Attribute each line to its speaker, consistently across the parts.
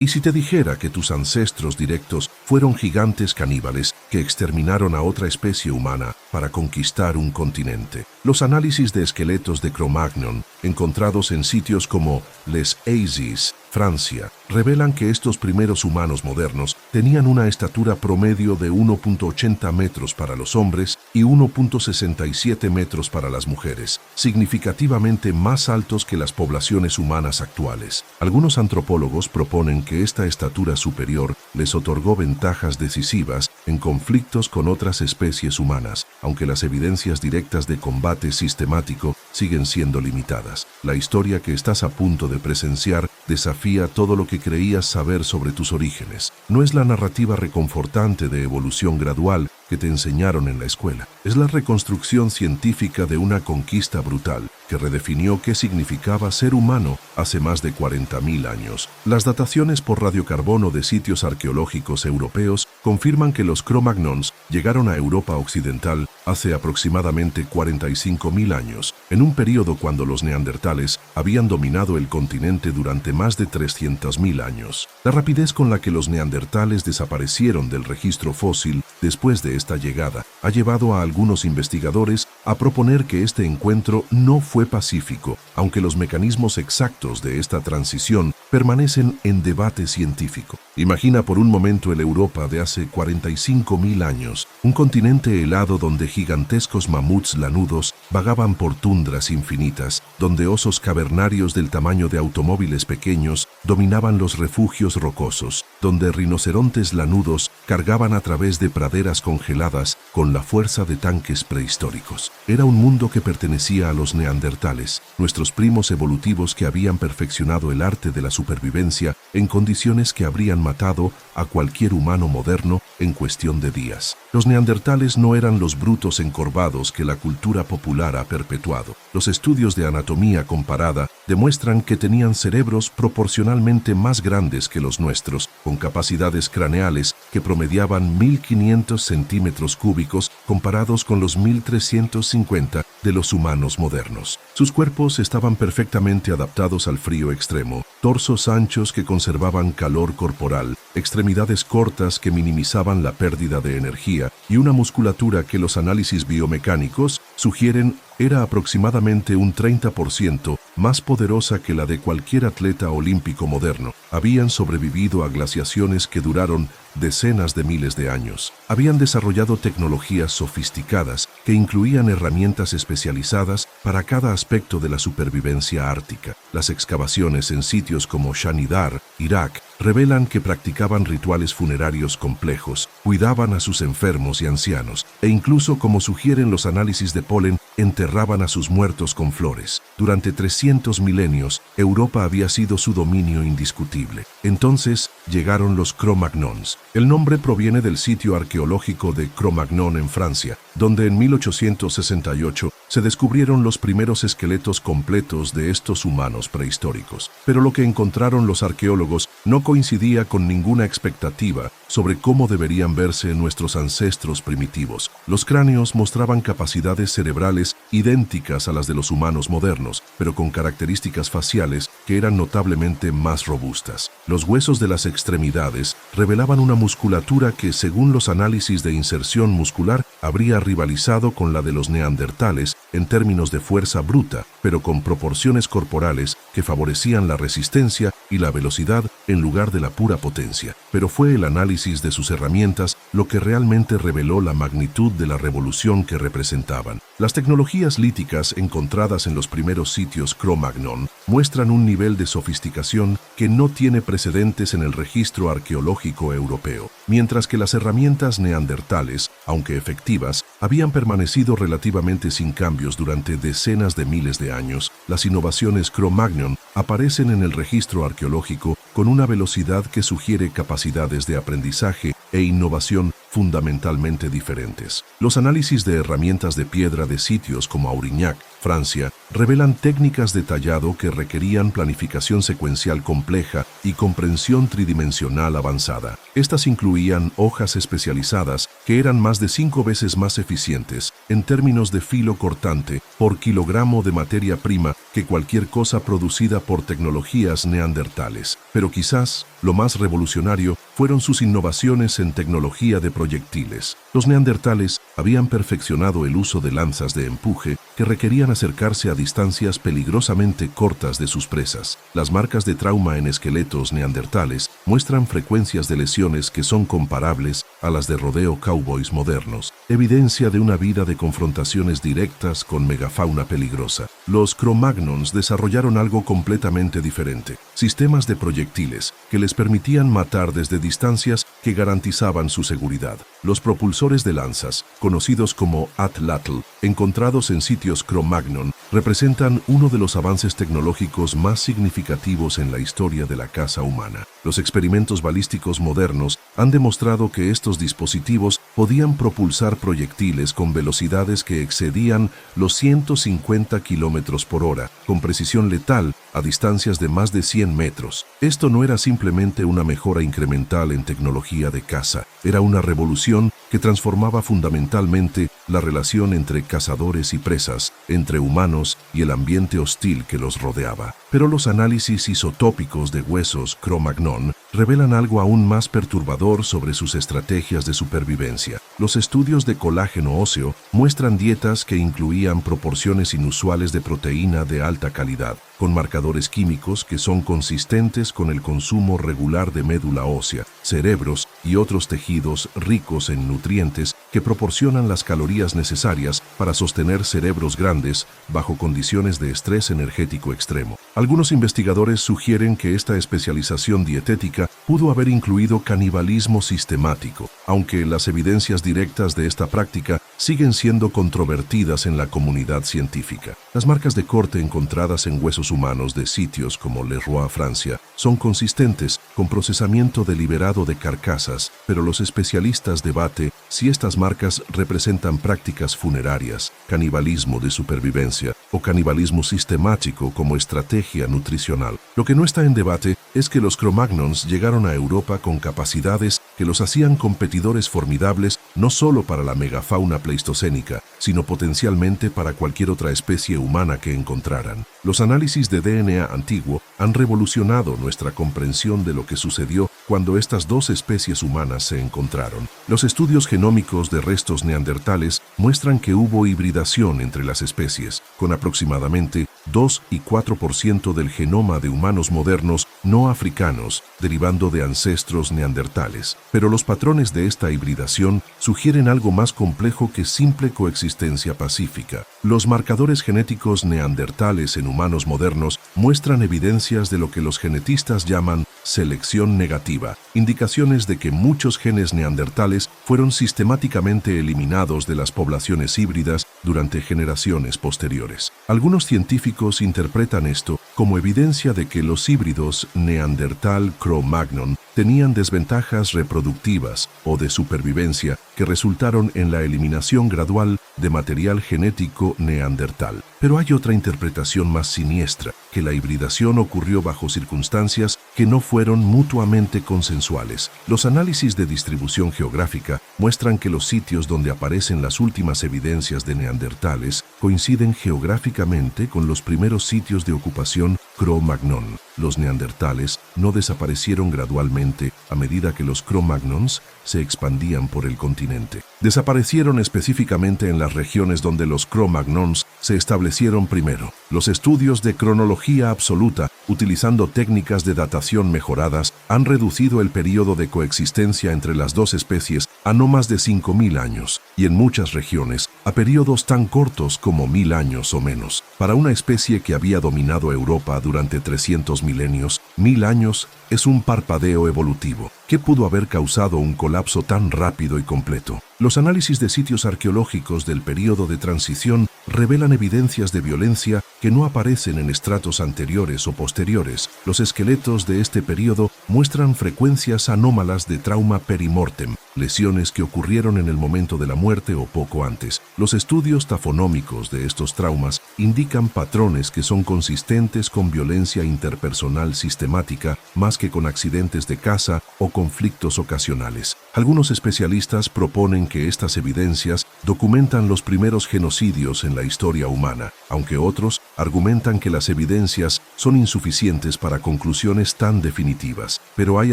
Speaker 1: ¿Y si te dijera que tus ancestros directos fueron gigantes caníbales que exterminaron a otra especie humana para conquistar un continente? Los análisis de esqueletos de Cro-Magnon, encontrados en sitios como Les Assises, Francia, revelan que estos primeros humanos modernos tenían una estatura promedio de 1,80 metros para los hombres y 1,67 metros para las mujeres, significativamente más altos que las poblaciones humanas actuales. Algunos antropólogos proponen que esta estatura superior les otorgó ventajas decisivas en conflictos con otras especies humanas, aunque las evidencias directas de combate sistemático siguen siendo limitadas. La historia que estás a punto de presenciar desafía todo lo que creías saber sobre tus orígenes. No es la narrativa reconfortante de evolución gradual que te enseñaron en la escuela. Es la reconstrucción científica de una conquista brutal que redefinió qué significaba ser humano hace más de 40.000 años. Las dataciones por radiocarbono de sitios arqueológicos europeos confirman que los Cro-Magnons llegaron a Europa occidental hace aproximadamente 45.000 años, en un periodo cuando los neandertales habían dominado el continente durante más de 300.000 años. La rapidez con la que los neandertales desaparecieron del registro fósil después de esta llegada ha llevado a algunos investigadores a proponer que este encuentro no fue pacífico, aunque los mecanismos exactos de esta transición permanecen en debate científico. Imagina por un momento el Europa de hace 45.000 años, un continente helado donde gigantescos mamuts lanudos vagaban por tundras infinitas, donde osos cavernarios del tamaño de automóviles pequeños dominaban los refugios rocosos, donde rinocerontes lanudos cargaban a través de praderas congeladas con la fuerza de tanques prehistóricos. Era un mundo que pertenecía a los neandertales, nuestros primos evolutivos que habían perfeccionado el arte de la supervivencia en condiciones que habrían matado a cualquier humano moderno en cuestión de días. Los neandertales no eran los brutos encorvados que la cultura popular ha perpetuado. Los estudios de anatomía comparada demuestran que tenían cerebros proporcionalmente más grandes que los nuestros, con capacidades craneales que promediaban 1.500 centímetros cúbicos comparados con los 1.350 de los humanos modernos. Sus cuerpos estaban perfectamente adaptados al frío extremo, torsos anchos que conservaban calor corporal, extremidades cortas que minimizaban la pérdida de energía y una musculatura que los análisis biomecánicos sugieren era aproximadamente un 30% más poderosa que la de cualquier atleta olímpico moderno. Habían sobrevivido a glaciaciones que duraron decenas de miles de años. Habían desarrollado tecnologías sofisticadas que incluían herramientas especializadas para cada aspecto de la supervivencia ártica. Las excavaciones en sitios como Shanidar, Irak, revelan que practicaban rituales funerarios complejos, cuidaban a sus enfermos y ancianos, e incluso, como sugieren los análisis de polen, enterraban a sus muertos con flores. Durante 300 milenios, Europa había sido su dominio indiscutible. Entonces llegaron los Cro-Magnons. El nombre proviene del sitio arqueológico de Cro-Magnon en Francia, donde en 1868 se descubrieron los primeros esqueletos completos de estos humanos prehistóricos. Pero lo que encontraron los arqueólogos no coincidía con ninguna expectativa sobre cómo deberían verse nuestros ancestros primitivos. Los cráneos mostraban capacidades cerebrales idénticas a las de los humanos modernos, pero con características faciales que eran notablemente más robustas. Los huesos de las extremidades revelaban una musculatura que, según los análisis de inserción muscular, habría rivalizado con la de los neandertales en términos de fuerza bruta, pero con proporciones corporales que favorecían la resistencia y la velocidad en lugar de la pura potencia. Pero fue el análisis de sus herramientas lo que realmente reveló la magnitud de la revolución que representaban. Las tecnologías líticas encontradas en los primeros sitios Cro-Magnon muestran un nivel de sofisticación que no tiene precedentes en el registro arqueológico europeo, mientras que las herramientas neandertales, aunque efectivas, habían permanecido relativamente sin cambios durante decenas de miles de años. Las innovaciones Cro-Magnon aparecen en el registro arqueológico con una velocidad que sugiere capacidades de aprendizaje e innovación fundamentalmente diferentes. Los análisis de herramientas de piedra de sitios como Aurignac, Francia, revelan técnicas de tallado que requerían planificación secuencial compleja y comprensión tridimensional avanzada. Estas incluían hojas especializadas que eran más de 5 veces más eficientes en términos de filo cortante por kilogramo de materia prima que cualquier cosa producida por tecnologías neandertales. Pero quizás lo más revolucionario fueron sus innovaciones en tecnología de proyectiles. Los neandertales habían perfeccionado el uso de lanzas de empuje que requerían acercarse a distancias peligrosamente cortas de sus presas. Las marcas de trauma en esqueletos neandertales muestran frecuencias de lesiones que son comparables a las de rodeo cowboys modernos, evidencia de una vida de confrontaciones directas con megafauna peligrosa. Los Cro-Magnons desarrollaron algo completamente diferente, sistemas de proyectiles que les permitían matar desde distancias que garantizaban su seguridad. Los propulsores de lanzas, conocidos como Atlatl, encontrados en sitios Cro-Magnon, representan uno de los avances tecnológicos más significativos en la historia de la caza humana. Los experimentos balísticos modernos han demostrado que estos dispositivos podían propulsar proyectiles con velocidades que excedían los 150 kilómetros por hora, con precisión letal a distancias de más de 100 metros. Esto no era simplemente una mejora incremental en tecnología de caza, era una revolución que transformaba fundamentalmente la relación entre cazadores y presas, entre humanos y el ambiente hostil que los rodeaba. Pero los análisis isotópicos de huesos Cro-Magnon revelan algo aún más perturbador sobre sus estrategias de supervivencia. Los estudios de colágeno óseo muestran dietas que incluían proporciones inusuales de proteína de alta calidad, con marcadores químicos que son consistentes con el consumo regular de médula ósea, cerebros y otros tejidos ricos en nutrientes que proporcionan las calorías necesarias para sostener cerebros grandes bajo condiciones de estrés energético extremo. Algunos investigadores sugieren que esta especialización dietética pudo haber incluido canibalismo sistemático, aunque las evidencias directas de esta práctica siguen siendo controvertidas en la comunidad científica. Las marcas de corte encontradas en huesos humanos de sitios como Le Roi, Francia, son consistentes con procesamiento deliberado de carcasas, pero los especialistas debate si estas marcas representan prácticas funerarias, canibalismo de supervivencia o canibalismo sistemático como estrategia nutricional. Lo que no está en debate es que los Cro-Magnons llegaron a Europa con capacidades que los hacían competidores formidables no solo para la megafauna pleistocénica, sino potencialmente para cualquier otra especie humana que encontraran. Los análisis de DNA antiguo han revolucionado nuestra comprensión de lo que sucedió cuando estas dos especies humanas se encontraron. Los estudios genómicos de restos neandertales muestran que hubo hibridación entre las especies, con aproximadamente 2 y 4% del genoma de humanos modernos no africanos, derivando de ancestros neandertales. Pero los patrones de esta hibridación sugieren algo más complejo que simple coexistencia pacífica. Los marcadores genéticos neandertales en humanos modernos muestran evidencias de lo que los genetistas llaman selección negativa, indicaciones de que muchos genes neandertales fueron sistemáticamente eliminados de las poblaciones híbridas durante generaciones posteriores. Algunos científicos interpretan esto como evidencia de que los híbridos Neandertal Cro-Magnon tenían desventajas reproductivas o de supervivencia que resultaron en la eliminación gradual de material genético neandertal. Pero hay otra interpretación más siniestra, que la hibridación ocurrió bajo circunstancias que no fueron mutuamente consensuales. Los análisis de distribución geográfica muestran que los sitios donde aparecen las últimas evidencias de neandertales coinciden geográficamente con los primeros sitios de ocupación Cro-Magnon. Los neandertales no desaparecieron gradualmente a medida que los Cro-Magnons se expandían por el continente. Desaparecieron específicamente en las regiones donde los Cro-Magnons se establecieron primero. Los estudios de cronología absoluta, utilizando técnicas de datación mejoradas, han reducido el periodo de coexistencia entre las dos especies a no más de 5.000 años, y en muchas regiones a periodos tan cortos como 1.000 años o menos. Para una especie que había dominado Europa durante 300 milenios, 1.000 años es un parpadeo evolutivo. ¿Qué pudo haber causado un colapso tan rápido y completo? Los análisis de sitios arqueológicos del período de transición revelan evidencias de violencia que no aparecen en estratos anteriores o posteriores. Los esqueletos de este período muestran frecuencias anómalas de trauma perimortem, lesiones mutaciones que ocurrieron en el momento de la muerte o poco antes. Los estudios tafonómicos de estos traumas indican patrones que son consistentes con violencia interpersonal sistemática más que con accidentes de caza o conflictos ocasionales. Algunos especialistas proponen que estas evidencias documentan los primeros genocidios en la historia humana, aunque otros argumentan que las evidencias son insuficientes para conclusiones tan definitivas. Pero hay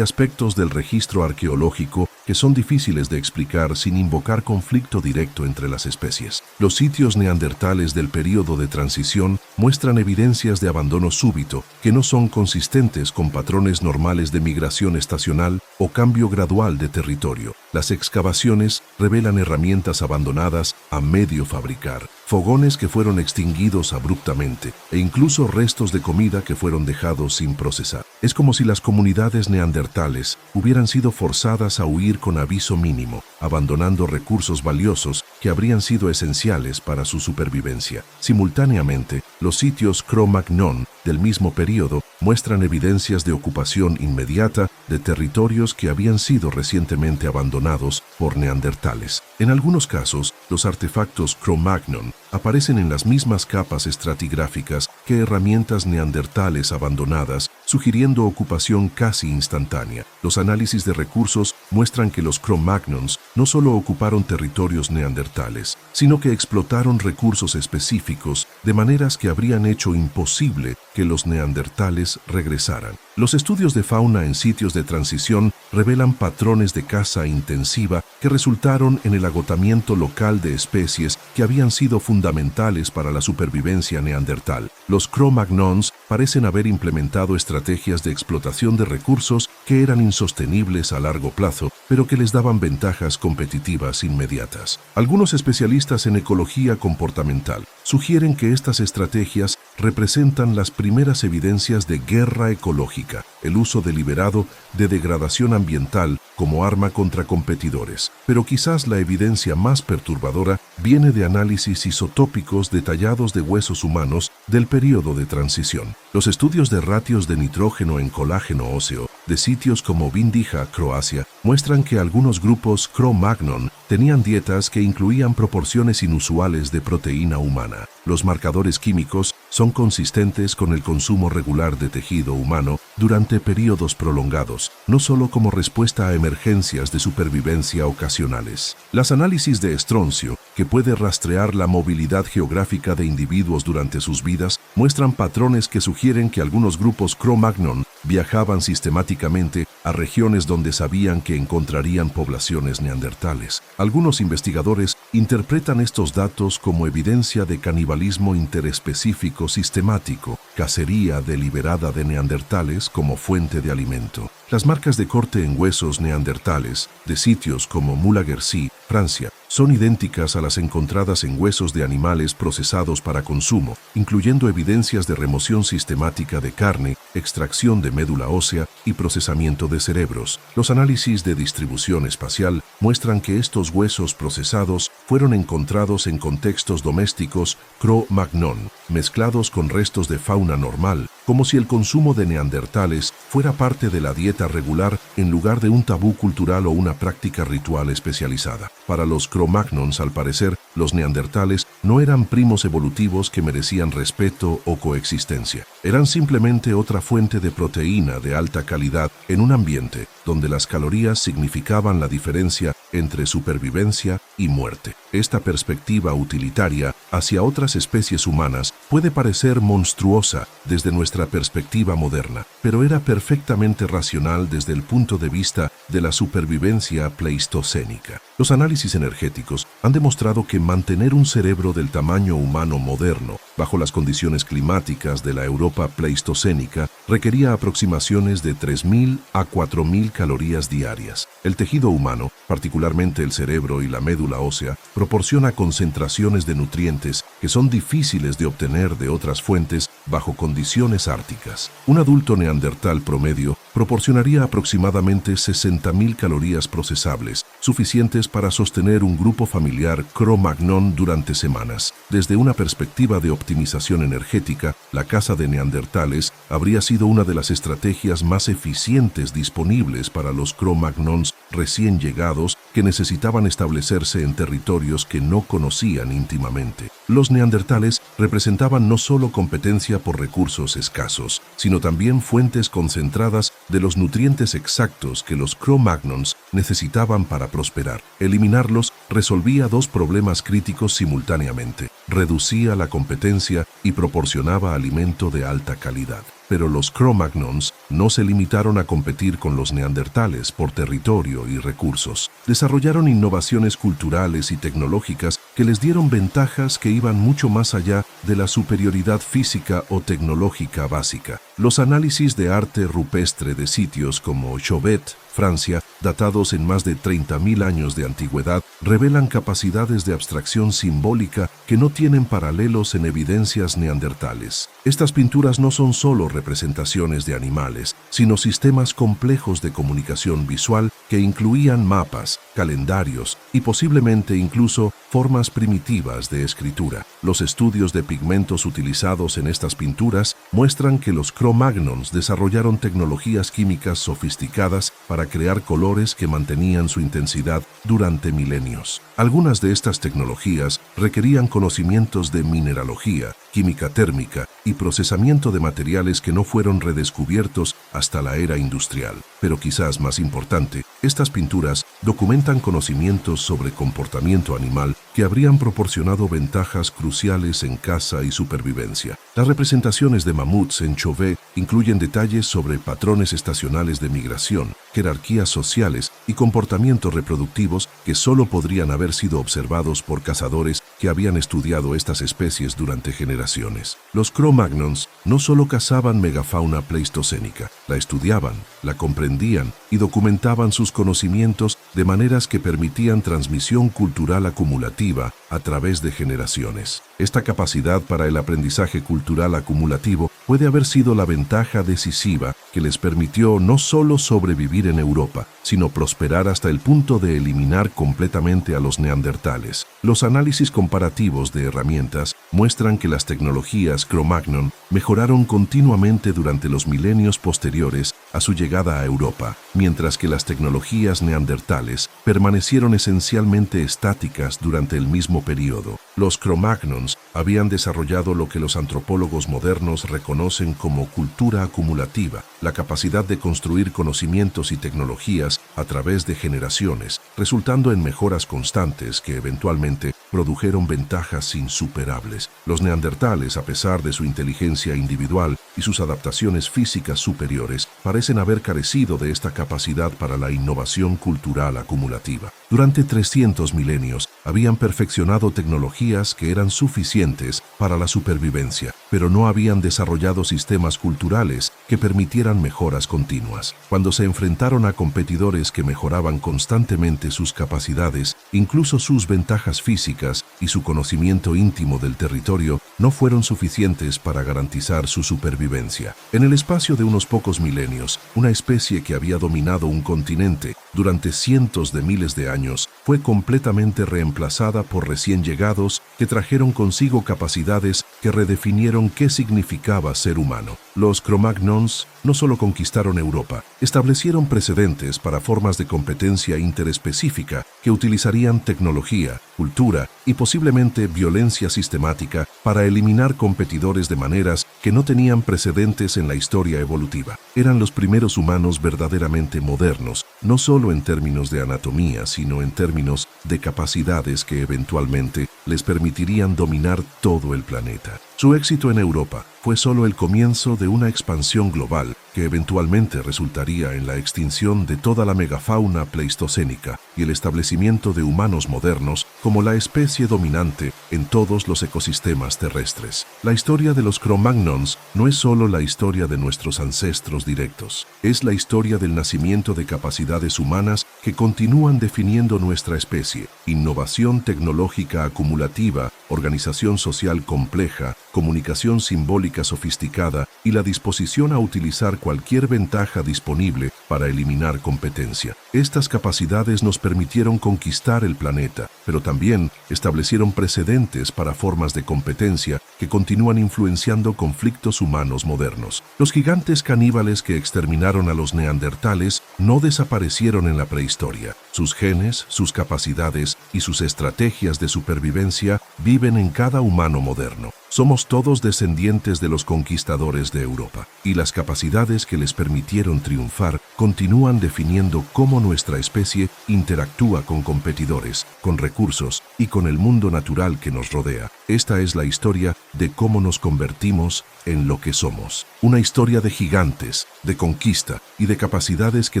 Speaker 1: aspectos del registro arqueológico que son difíciles de explicar sin invocar conflicto directo entre las especies. Los sitios neandertales del período de transición muestran evidencias de abandono súbito que no son consistentes con patrones normales de migración estacional o cambio gradual de territorio. Las excavaciones revelan herramientas abandonadas a medio fabricar, fogones que fueron extinguidos abruptamente e incluso restos de comida que fueron dejados sin procesar. Es como si las comunidades neandertales hubieran sido forzadas a huir con aviso mínimo, abandonando recursos valiosos que habrían sido esenciales para su supervivencia. Simultáneamente, los sitios Cro-Magnon del mismo periodo muestran evidencias de ocupación inmediata de territorios que habían sido recientemente abandonados por neandertales. En algunos casos, los artefactos Cro-Magnon aparecen en las mismas capas estratigráficas que herramientas neandertales abandonadas, sugiriendo ocupación casi instantánea. Los análisis de recursos muestran que los Cro-Magnons no solo ocuparon territorios neandertales, sino que explotaron recursos específicos de maneras que habrían hecho imposible que los neandertales regresaran. Los estudios de fauna en sitios de transición revelan patrones de caza intensiva que resultaron en el agotamiento local de especies que habían sido fundamentales para la supervivencia neandertal. Los Cro-Magnons parecen haber implementado estrategias de explotación de recursos que eran insostenibles a largo plazo, pero que les daban ventajas competitivas inmediatas. Algunos especialistas en ecología comportamental sugieren que estas estrategias representan las primeras evidencias de guerra ecológica, el uso deliberado de degradación ambiental como arma contra competidores. Pero quizás la evidencia más perturbadora viene de análisis isotópicos detallados de huesos humanos del período de transición. Los estudios de ratios de nitrógeno en colágeno óseo de sitios como Vindija, Croacia, muestran que algunos grupos Cro-Magnon tenían dietas que incluían proporciones inusuales de proteína humana. Los marcadores químicos son consistentes con el consumo regular de tejido humano durante periodos prolongados, no solo como respuesta a emergencias de supervivencia ocasionales. Las análisis de estroncio, que puede rastrear la movilidad geográfica de individuos durante sus vidas, muestran patrones que sugieren que algunos grupos Cro-Magnon viajaban sistemáticamente a regiones donde sabían que encontrarían poblaciones neandertales. Algunos investigadores interpretan estos datos como evidencia de canibalismo interespecífico sistemático, cacería deliberada de neandertales como fuente de alimento. Las marcas de corte en huesos neandertales de sitios como Moulaguersy, Francia, son idénticas a las encontradas en huesos de animales procesados para consumo, incluyendo evidencias de remoción sistemática de carne, extracción de médula ósea y procesamiento de cerebros. Los análisis de distribución espacial muestran que estos huesos procesados fueron encontrados en contextos domésticos Cro-Magnon, mezclados con restos de fauna normal, como si el consumo de neandertales fuera parte de la dieta regular en lugar de un tabú cultural o una práctica ritual especializada. Para los Cro-Magnons, al parecer, los neandertales no eran primos evolutivos que merecían respeto o coexistencia. Eran simplemente otra fuente de proteína de alta calidad en un ambiente donde las calorías significaban la diferencia entre supervivencia y muerte. Esta perspectiva utilitaria hacia otras especies humanas puede parecer monstruosa desde nuestra perspectiva moderna, pero era perfectamente racional desde el punto de vista de la supervivencia pleistocénica. Los análisis energéticos han demostrado que mantener un cerebro del tamaño humano moderno bajo las condiciones climáticas de la Europa pleistocénica requería aproximaciones de 3.000 a 4.000 calorías diarias. El tejido humano, particularmente el cerebro y la médula ósea, proporciona concentraciones de nutrientes que son difíciles de obtener de otras fuentes bajo condiciones árticas. Un adulto neandertal promedio proporcionaría aproximadamente 60.000 calorías procesables, suficientes para sostener un grupo familiar Cro-Magnon durante semanas. Desde una perspectiva de optimización energética, la caza de neandertales habría sido una de las estrategias más eficientes disponibles para los Cro-Magnons recién llegados que necesitaban establecerse en territorios que no conocían íntimamente. Los neandertales representaban no solo competencia por recursos escasos, sino también fuentes concentradas de los nutrientes exactos que los Cro-Magnons necesitaban para prosperar. Eliminarlos resolvía dos problemas críticos simultáneamente: reducía la competencia y proporcionaba alimento de alta calidad. Pero los Cro-Magnons no se limitaron a competir con los neandertales por territorio y recursos. Desarrollaron innovaciones culturales y tecnológicas que les dieron ventajas que iban mucho más allá de la superioridad física o tecnológica básica. Los análisis de arte rupestre de sitios como Chauvet, Francia, datados en más de 30.000 años de antigüedad, revelan capacidades de abstracción simbólica que no tienen paralelos en evidencias neandertales. Estas pinturas no son solo representaciones de animales, sino sistemas complejos de comunicación visual que incluían mapas, calendarios y posiblemente incluso formas primitivas de escritura. Los estudios de pigmentos utilizados en estas pinturas muestran que los Cro-Magnons desarrollaron tecnologías químicas sofisticadas para crear colores que mantenían su intensidad durante milenios. Algunas de estas tecnologías requerían conocimientos de mineralogía, química térmica y procesamiento de materiales que no fueron redescubiertos hasta la era industrial. Pero quizás más importante, estas pinturas documentan conocimientos sobre comportamiento animal que habrían proporcionado ventajas cruciales en caza y supervivencia. Las representaciones de mamuts en Chauvet incluyen detalles sobre patrones estacionales de migración, jerarquías sociales y comportamientos reproductivos que solo podrían haber sido observados por cazadores que habían estudiado estas especies durante generaciones. Los Cro-Magnons no solo cazaban megafauna pleistocénica, la estudiaban, la comprendían y documentaban sus conocimientos de maneras que permitían transmisión cultural acumulativa a través de generaciones. Esta capacidad para el aprendizaje cultural acumulativo puede haber sido la ventaja decisiva que les permitió no solo sobrevivir en Europa, sino prosperar hasta el punto de eliminar completamente a los neandertales. Los análisis comparativos de herramientas muestran que las tecnologías Cro-Magnon mejoraron continuamente durante los milenios posteriores a su llegada a Europa, mientras que las tecnologías neandertales permanecieron esencialmente estáticas durante el mismo periodo. Los Cro-Magnons habían desarrollado lo que los antropólogos modernos reconocen como cultura acumulativa, la capacidad de construir conocimientos y tecnologías a través de generaciones, resultando en mejoras constantes que eventualmente produjeron ventajas insuperables. Los neandertales, a pesar de su inteligencia individual y sus adaptaciones físicas superiores, parecen haber carecido de esta capacidad para la innovación cultural acumulativa. Durante 300 milenios habían perfeccionado tecnologías que eran suficientes para la supervivencia, pero no habían desarrollado sistemas culturales que permitieran mejoras continuas. Cuando se enfrentaron a competidores que mejoraban constantemente sus capacidades, incluso sus ventajas físicas y su conocimiento íntimo del territorio no fueron suficientes para garantizar su supervivencia. En el espacio de unos pocos milenios, una especie que había dominado un continente durante cientos de miles de años fue completamente reemplazada por recién llegados que trajeron consigo capacidades que redefinieron qué significaba ser humano. Los Cro-Magnons no solo conquistaron Europa, establecieron precedentes para formas de competencia interespecífica que utilizarían tecnología, cultura y posiblemente violencia sistemática para eliminar competidores de maneras que no tenían precedentes en la historia evolutiva. Eran los primeros humanos verdaderamente modernos, no solo en términos de anatomía, sino en términos de capacidades que eventualmente les permitirían dominar todo el planeta. Su éxito en Europa fue solo el comienzo de una expansión global que eventualmente resultaría en la extinción de toda la megafauna pleistocénica y el establecimiento de humanos modernos como la especie dominante en todos los ecosistemas terrestres. La historia de los Cro-Magnons no es solo la historia de nuestros ancestros directos, es la historia del nacimiento de capacidades humanas que continúan definiendo nuestra especie: innovación tecnológica acumulativa, organización social compleja comunicación simbólica sofisticada y la disposición a utilizar cualquier ventaja disponible para eliminar competencia. Estas capacidades nos permitieron conquistar el planeta, pero también establecieron precedentes para formas de competencia que continúan influenciando conflictos humanos modernos. Los gigantes caníbales que exterminaron a los neandertales no desaparecieron en la prehistoria. Sus genes, sus capacidades y sus estrategias de supervivencia viven en cada humano moderno. Somos todos descendientes de los conquistadores de Europa, y las capacidades que les permitieron triunfar continúan definiendo cómo nuestra especie interactúa con competidores, con recursos y con el mundo natural que nos rodea. Esta es la historia de cómo nos convertimos en lo que somos. Una historia de gigantes, de conquista y de capacidades que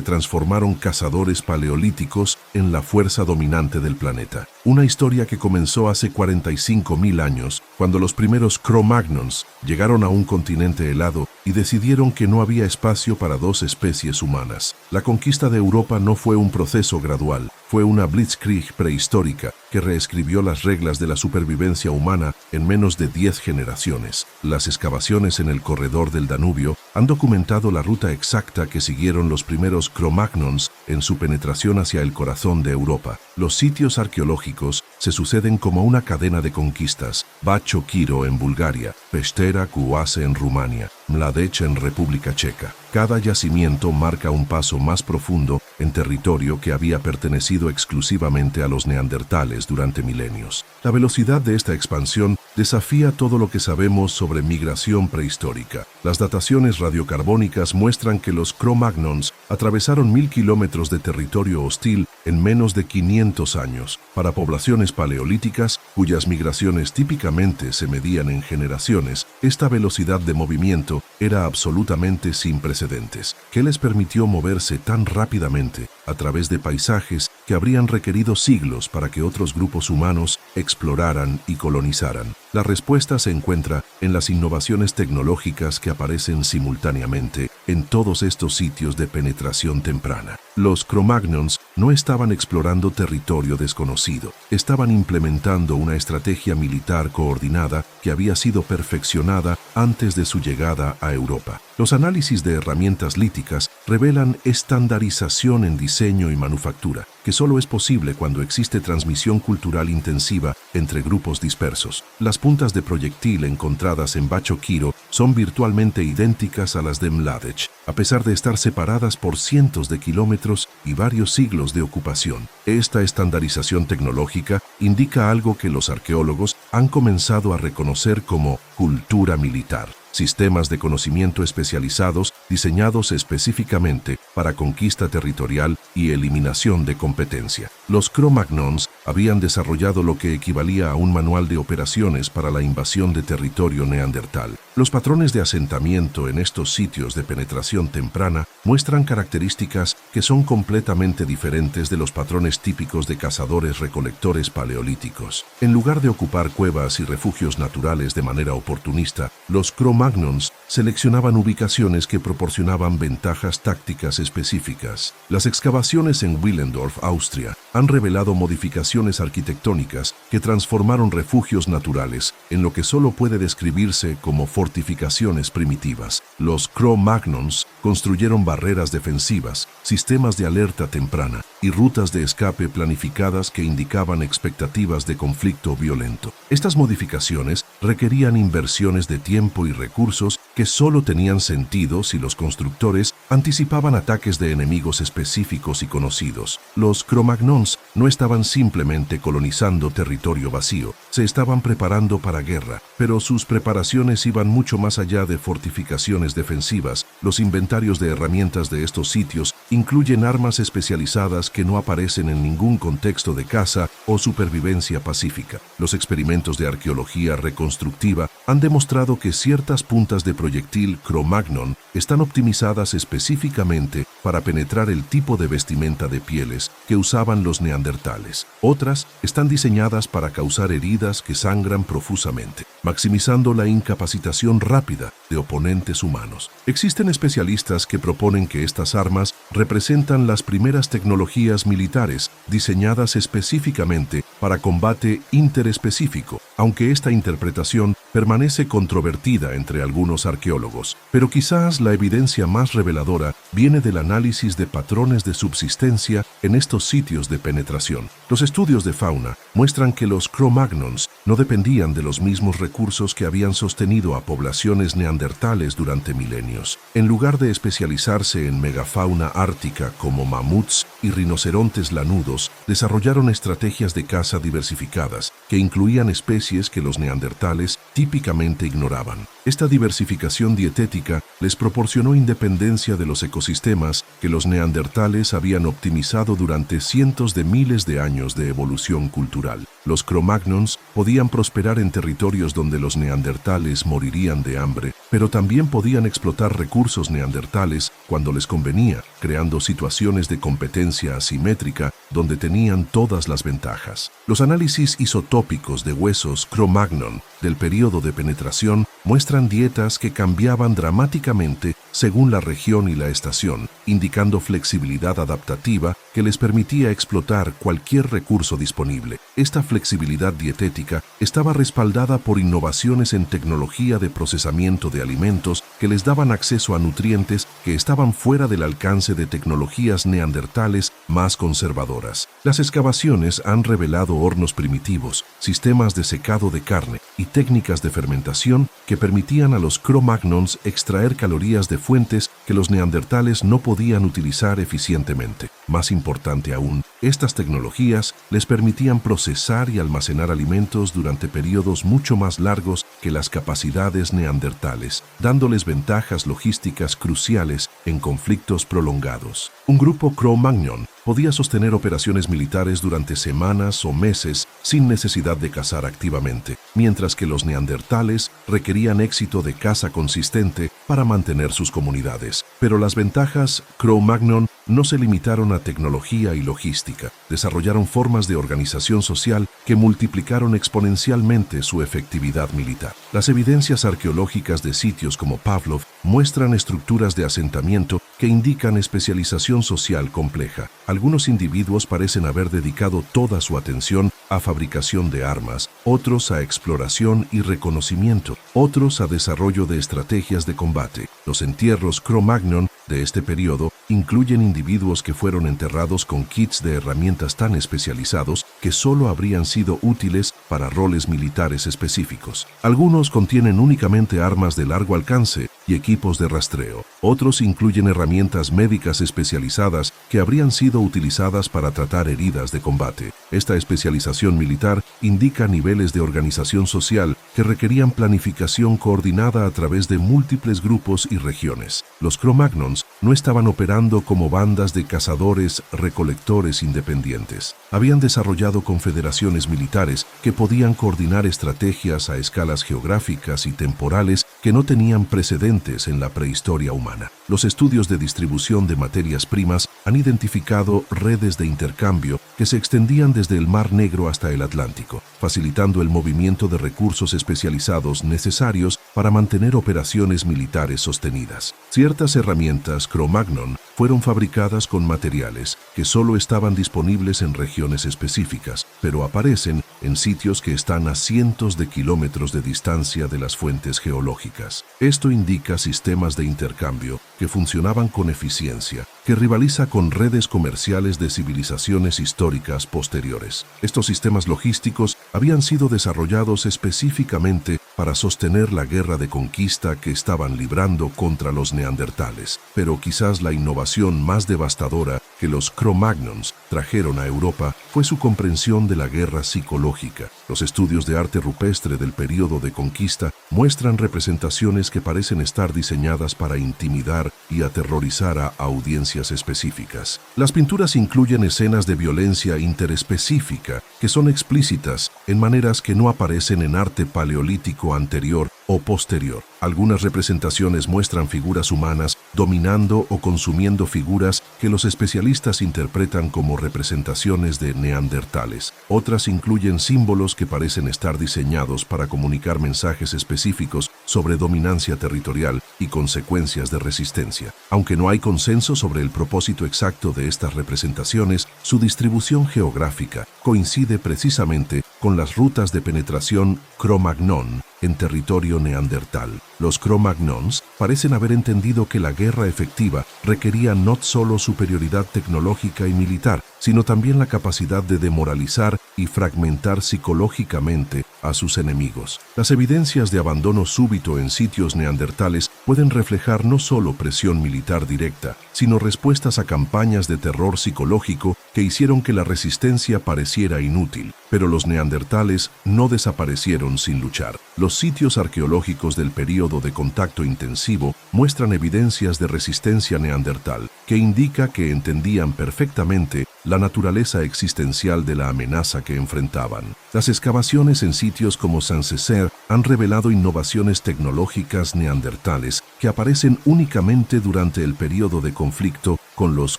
Speaker 1: transformaron cazadores paleolíticos en la fuerza dominante del planeta. Una historia que comenzó hace 45.000 años, cuando los primeros Cro-Magnons llegaron a un continente helado y decidieron que no había espacio para dos especies humanas. La conquista de Europa no fue un proceso gradual, fue una blitzkrieg prehistórica que reescribió las reglas de la supervivencia humana en menos de 10 generaciones. Las excavaciones en el corredor del Danubio han documentado la ruta exacta que siguieron los primeros Cro-Magnons en su penetración hacia el corazón de Europa. Los sitios arqueológicos se suceden como una cadena de conquistas. Bacho Kiro en Bulgaria, Pestera Cuase en Rumania, Mladec en República Checa. Cada yacimiento marca un paso más profundo en territorio que había pertenecido exclusivamente a los neandertales durante milenios. La velocidad de esta expansión desafía todo lo que sabemos sobre migración prehistórica. Las dataciones radiocarbónicas muestran que los Cro-Magnons atravesaron 1000 kilómetros de territorio hostil en menos de 500 años. Para poblaciones paleolíticas, cuyas migraciones típicamente se medían en generaciones, esta velocidad de movimiento era absolutamente sin precedentes. ¿Qué les permitió moverse tan rápidamente a través de paisajes que habrían requerido siglos para que otros grupos humanos exploraran y colonizaran? La respuesta se encuentra en las innovaciones tecnológicas que aparecen simultáneamente en todos estos sitios de penetración temprana. Los Cro-Magnons no estaban explorando territorio desconocido, estaban implementando una estrategia militar coordinada que había sido perfeccionada antes de su llegada a Europa. Los análisis de herramientas líticas revelan estandarización en diseño y manufactura, que solo es posible cuando existe transmisión cultural intensiva entre grupos dispersos. Las puntas de proyectil encontradas en Bacho Kiro son virtualmente idénticas a las de Mladec, a pesar de estar separadas por cientos de kilómetros y varios siglos de ocupación. Esta estandarización tecnológica indica algo que los arqueólogos han comenzado a reconocer como cultura militar. Sistemas de conocimiento especializados diseñados específicamente para conquista territorial y eliminación de competencia. Los Cro-Magnons habían desarrollado lo que equivalía a un manual de operaciones para la invasión de territorio neandertal. Los patrones de asentamiento en estos sitios de penetración temprana muestran características que son completamente diferentes de los patrones típicos de cazadores-recolectores paleolíticos. En lugar de ocupar cuevas y refugios naturales de manera oportunista, los Cro-Magnons seleccionaban ubicaciones que proporcionaban ventajas tácticas específicas. Las excavaciones en Willendorf, Austria, han revelado modificaciones arquitectónicas que transformaron refugios naturales en lo que solo puede describirse como fortificaciones primitivas. Los Cro-Magnons construyeron barreras defensivas, sistemas de alerta temprana y rutas de escape planificadas que indicaban expectativas de conflicto violento. Estas modificaciones requerían inversiones de tiempo y recursos que solo tenían sentido si los constructores anticipaban ataques de enemigos específicos y conocidos. Los Cro-Magnons no estaban simplemente colonizando territorio vacío, se estaban preparando para guerra, pero sus preparaciones iban mucho más allá de fortificaciones defensivas. Los inventarios de herramientas de estos sitios incluyen armas especializadas que no aparecen en ningún contexto de caza o supervivencia pacífica. Los experimentos de arqueología reconstructiva han demostrado que ciertas puntas de proyectil Cro-Magnon están optimizadas específicamente para penetrar el tipo de vestimenta de pieles que usaban los neandertales. Otras están diseñadas para causar heridas que sangran profusamente, maximizando la incapacitación rápida de oponentes humanos. Existen especialistas que proponen que estas armas representan las primeras tecnologías militares diseñadas específicamente para combate interespecífico, aunque esta interpretación permanece controvertida entre algunos arqueólogos. Pero quizás la evidencia más reveladora viene del análisis de patrones de subsistencia en estos sitios de penetración. Los estudios de fauna muestran que los Cro-Magnons no dependían de los mismos recursos que habían sostenido a poblaciones neandertales durante milenios. En lugar de especializarse en megafauna ártica como mamuts y rinocerontes lanudos, desarrollaron estrategias de caza diversificadas que incluían especies que los neandertales típicamente ignoraban. Esta diversificación dietética les proporcionó independencia de los ecosistemas que los neandertales habían optimizado durante cientos de miles de años de evolución cultural. Los Cro-Magnons podían prosperar en territorios donde los neandertales morirían de hambre, pero también podían explotar recursos neandertales cuando les convenía, creando situaciones de competencia asimétrica donde tenían todas las ventajas. Los análisis isotópicos de huesos Cro-Magnon del período de penetración muestran dietas que cambiaban dramáticamente según la región y la estación, indicando flexibilidad adaptativa que les permitía explotar cualquier recurso disponible. Esta flexibilidad dietética estaba respaldada por innovaciones en tecnología de procesamiento de alimentos que les daban acceso a nutrientes que estaban fuera del alcance de tecnologías neandertales más conservadoras. Las excavaciones han revelado hornos primitivos, sistemas de secado de carne y técnicas de fermentación que permitían a los Cro-Magnons extraer calorías de fuentes que los neandertales no podían utilizar eficientemente. Más importante aún, estas tecnologías les permitían procesar y almacenar alimentos durante periodos mucho más largos que las capacidades neandertales, dándoles ventajas logísticas cruciales en conflictos prolongados. Un grupo Cro-Magnon podía sostener operaciones militares durante semanas o meses sin necesidad de cazar activamente, mientras que los neandertales requerían éxito de caza consistente para mantener sus comunidades. Pero las ventajas Cro-Magnon no se limitaron a tecnología y logística. Desarrollaron formas de organización social que multiplicaron exponencialmente su efectividad militar. Las evidencias arqueológicas de sitios como Pavlov muestran estructuras de asentamiento que indican especialización social compleja. Algunos individuos parecen haber dedicado toda su atención a fabricación de armas, otros a exploración y reconocimiento, otros a desarrollo de estrategias de combate. Los entierros Cro-Magnon de este periodo incluyen individuos que fueron enterrados con kits de herramientas tan especializados que solo habrían sido útiles para roles militares específicos. Algunos contienen únicamente armas de largo alcance y equipos de rastreo. Otros incluyen herramientas médicas especializadas que habrían sido utilizadas para tratar heridas de combate. Esta especialización militar indica niveles de organización social que requerían planificación coordinada a través de múltiples grupos y regiones. Los Cro-Magnons no estaban operando como bandas de cazadores-recolectores independientes. Habían desarrollado confederaciones militares que podían coordinar estrategias a escalas geográficas y temporales que no tenían precedentes en la prehistoria humana. Los estudios de distribución de materias primas han identificado redes de intercambio que se extendían desde el Mar Negro hasta el Atlántico, facilitando el movimiento de recursos especializados necesarios para mantener operaciones militares sostenidas. Ciertas herramientas Cro-Magnon fueron fabricadas con materiales que solo estaban disponibles en regiones específicas, pero aparecen en sitios que están a cientos de kilómetros de distancia de las fuentes geológicas. Esto indica sistemas de intercambio que funcionaban con eficiencia, que rivaliza con redes comerciales de civilizaciones históricas posteriores. Estos sistemas logísticos habían sido desarrollados específicamente para sostener la guerra de conquista que estaban librando contra los neandertales. Pero quizás la innovación más devastadora que los Cro-Magnons trajeron a Europa fue su comprensión de la guerra psicológica. Los estudios de arte rupestre del período de conquista muestran representaciones que parecen estar diseñadas para intimidar y aterrorizar a audiencias específicas. Las pinturas incluyen escenas de violencia interespecífica que son explícitas en maneras que no aparecen en arte paleolítico anterior o posterior. Algunas representaciones muestran figuras humanas dominando o consumiendo figuras que los especialistas interpretan como representaciones de neandertales. Otras incluyen símbolos que parecen estar diseñados para comunicar mensajes específicos sobre dominancia territorial y consecuencias de resistencia. Aunque no hay consenso sobre el propósito exacto de estas representaciones, su distribución geográfica coincide precisamente con las rutas de penetración Cro-Magnon en territorio neandertal. Los Cro-Magnons parecen haber entendido que la guerra efectiva requería no solo superioridad tecnológica y militar, sino también la capacidad de demoralizar y fragmentar psicológicamente a sus enemigos. Las evidencias de abandono súbito en sitios neandertales pueden reflejar no solo presión militar directa, sino respuestas a campañas de terror psicológico que hicieron que la resistencia pareciera inútil. Pero los neandertales no desaparecieron sin luchar. Los sitios arqueológicos del período de contacto intensivo muestran evidencias de resistencia neandertal, que indica que entendían perfectamente la naturaleza existencial de la amenaza que enfrentaban. Las excavaciones en sitios como Saint-Césaire han revelado innovaciones tecnológicas neandertales que aparecen únicamente durante el período de conflicto con los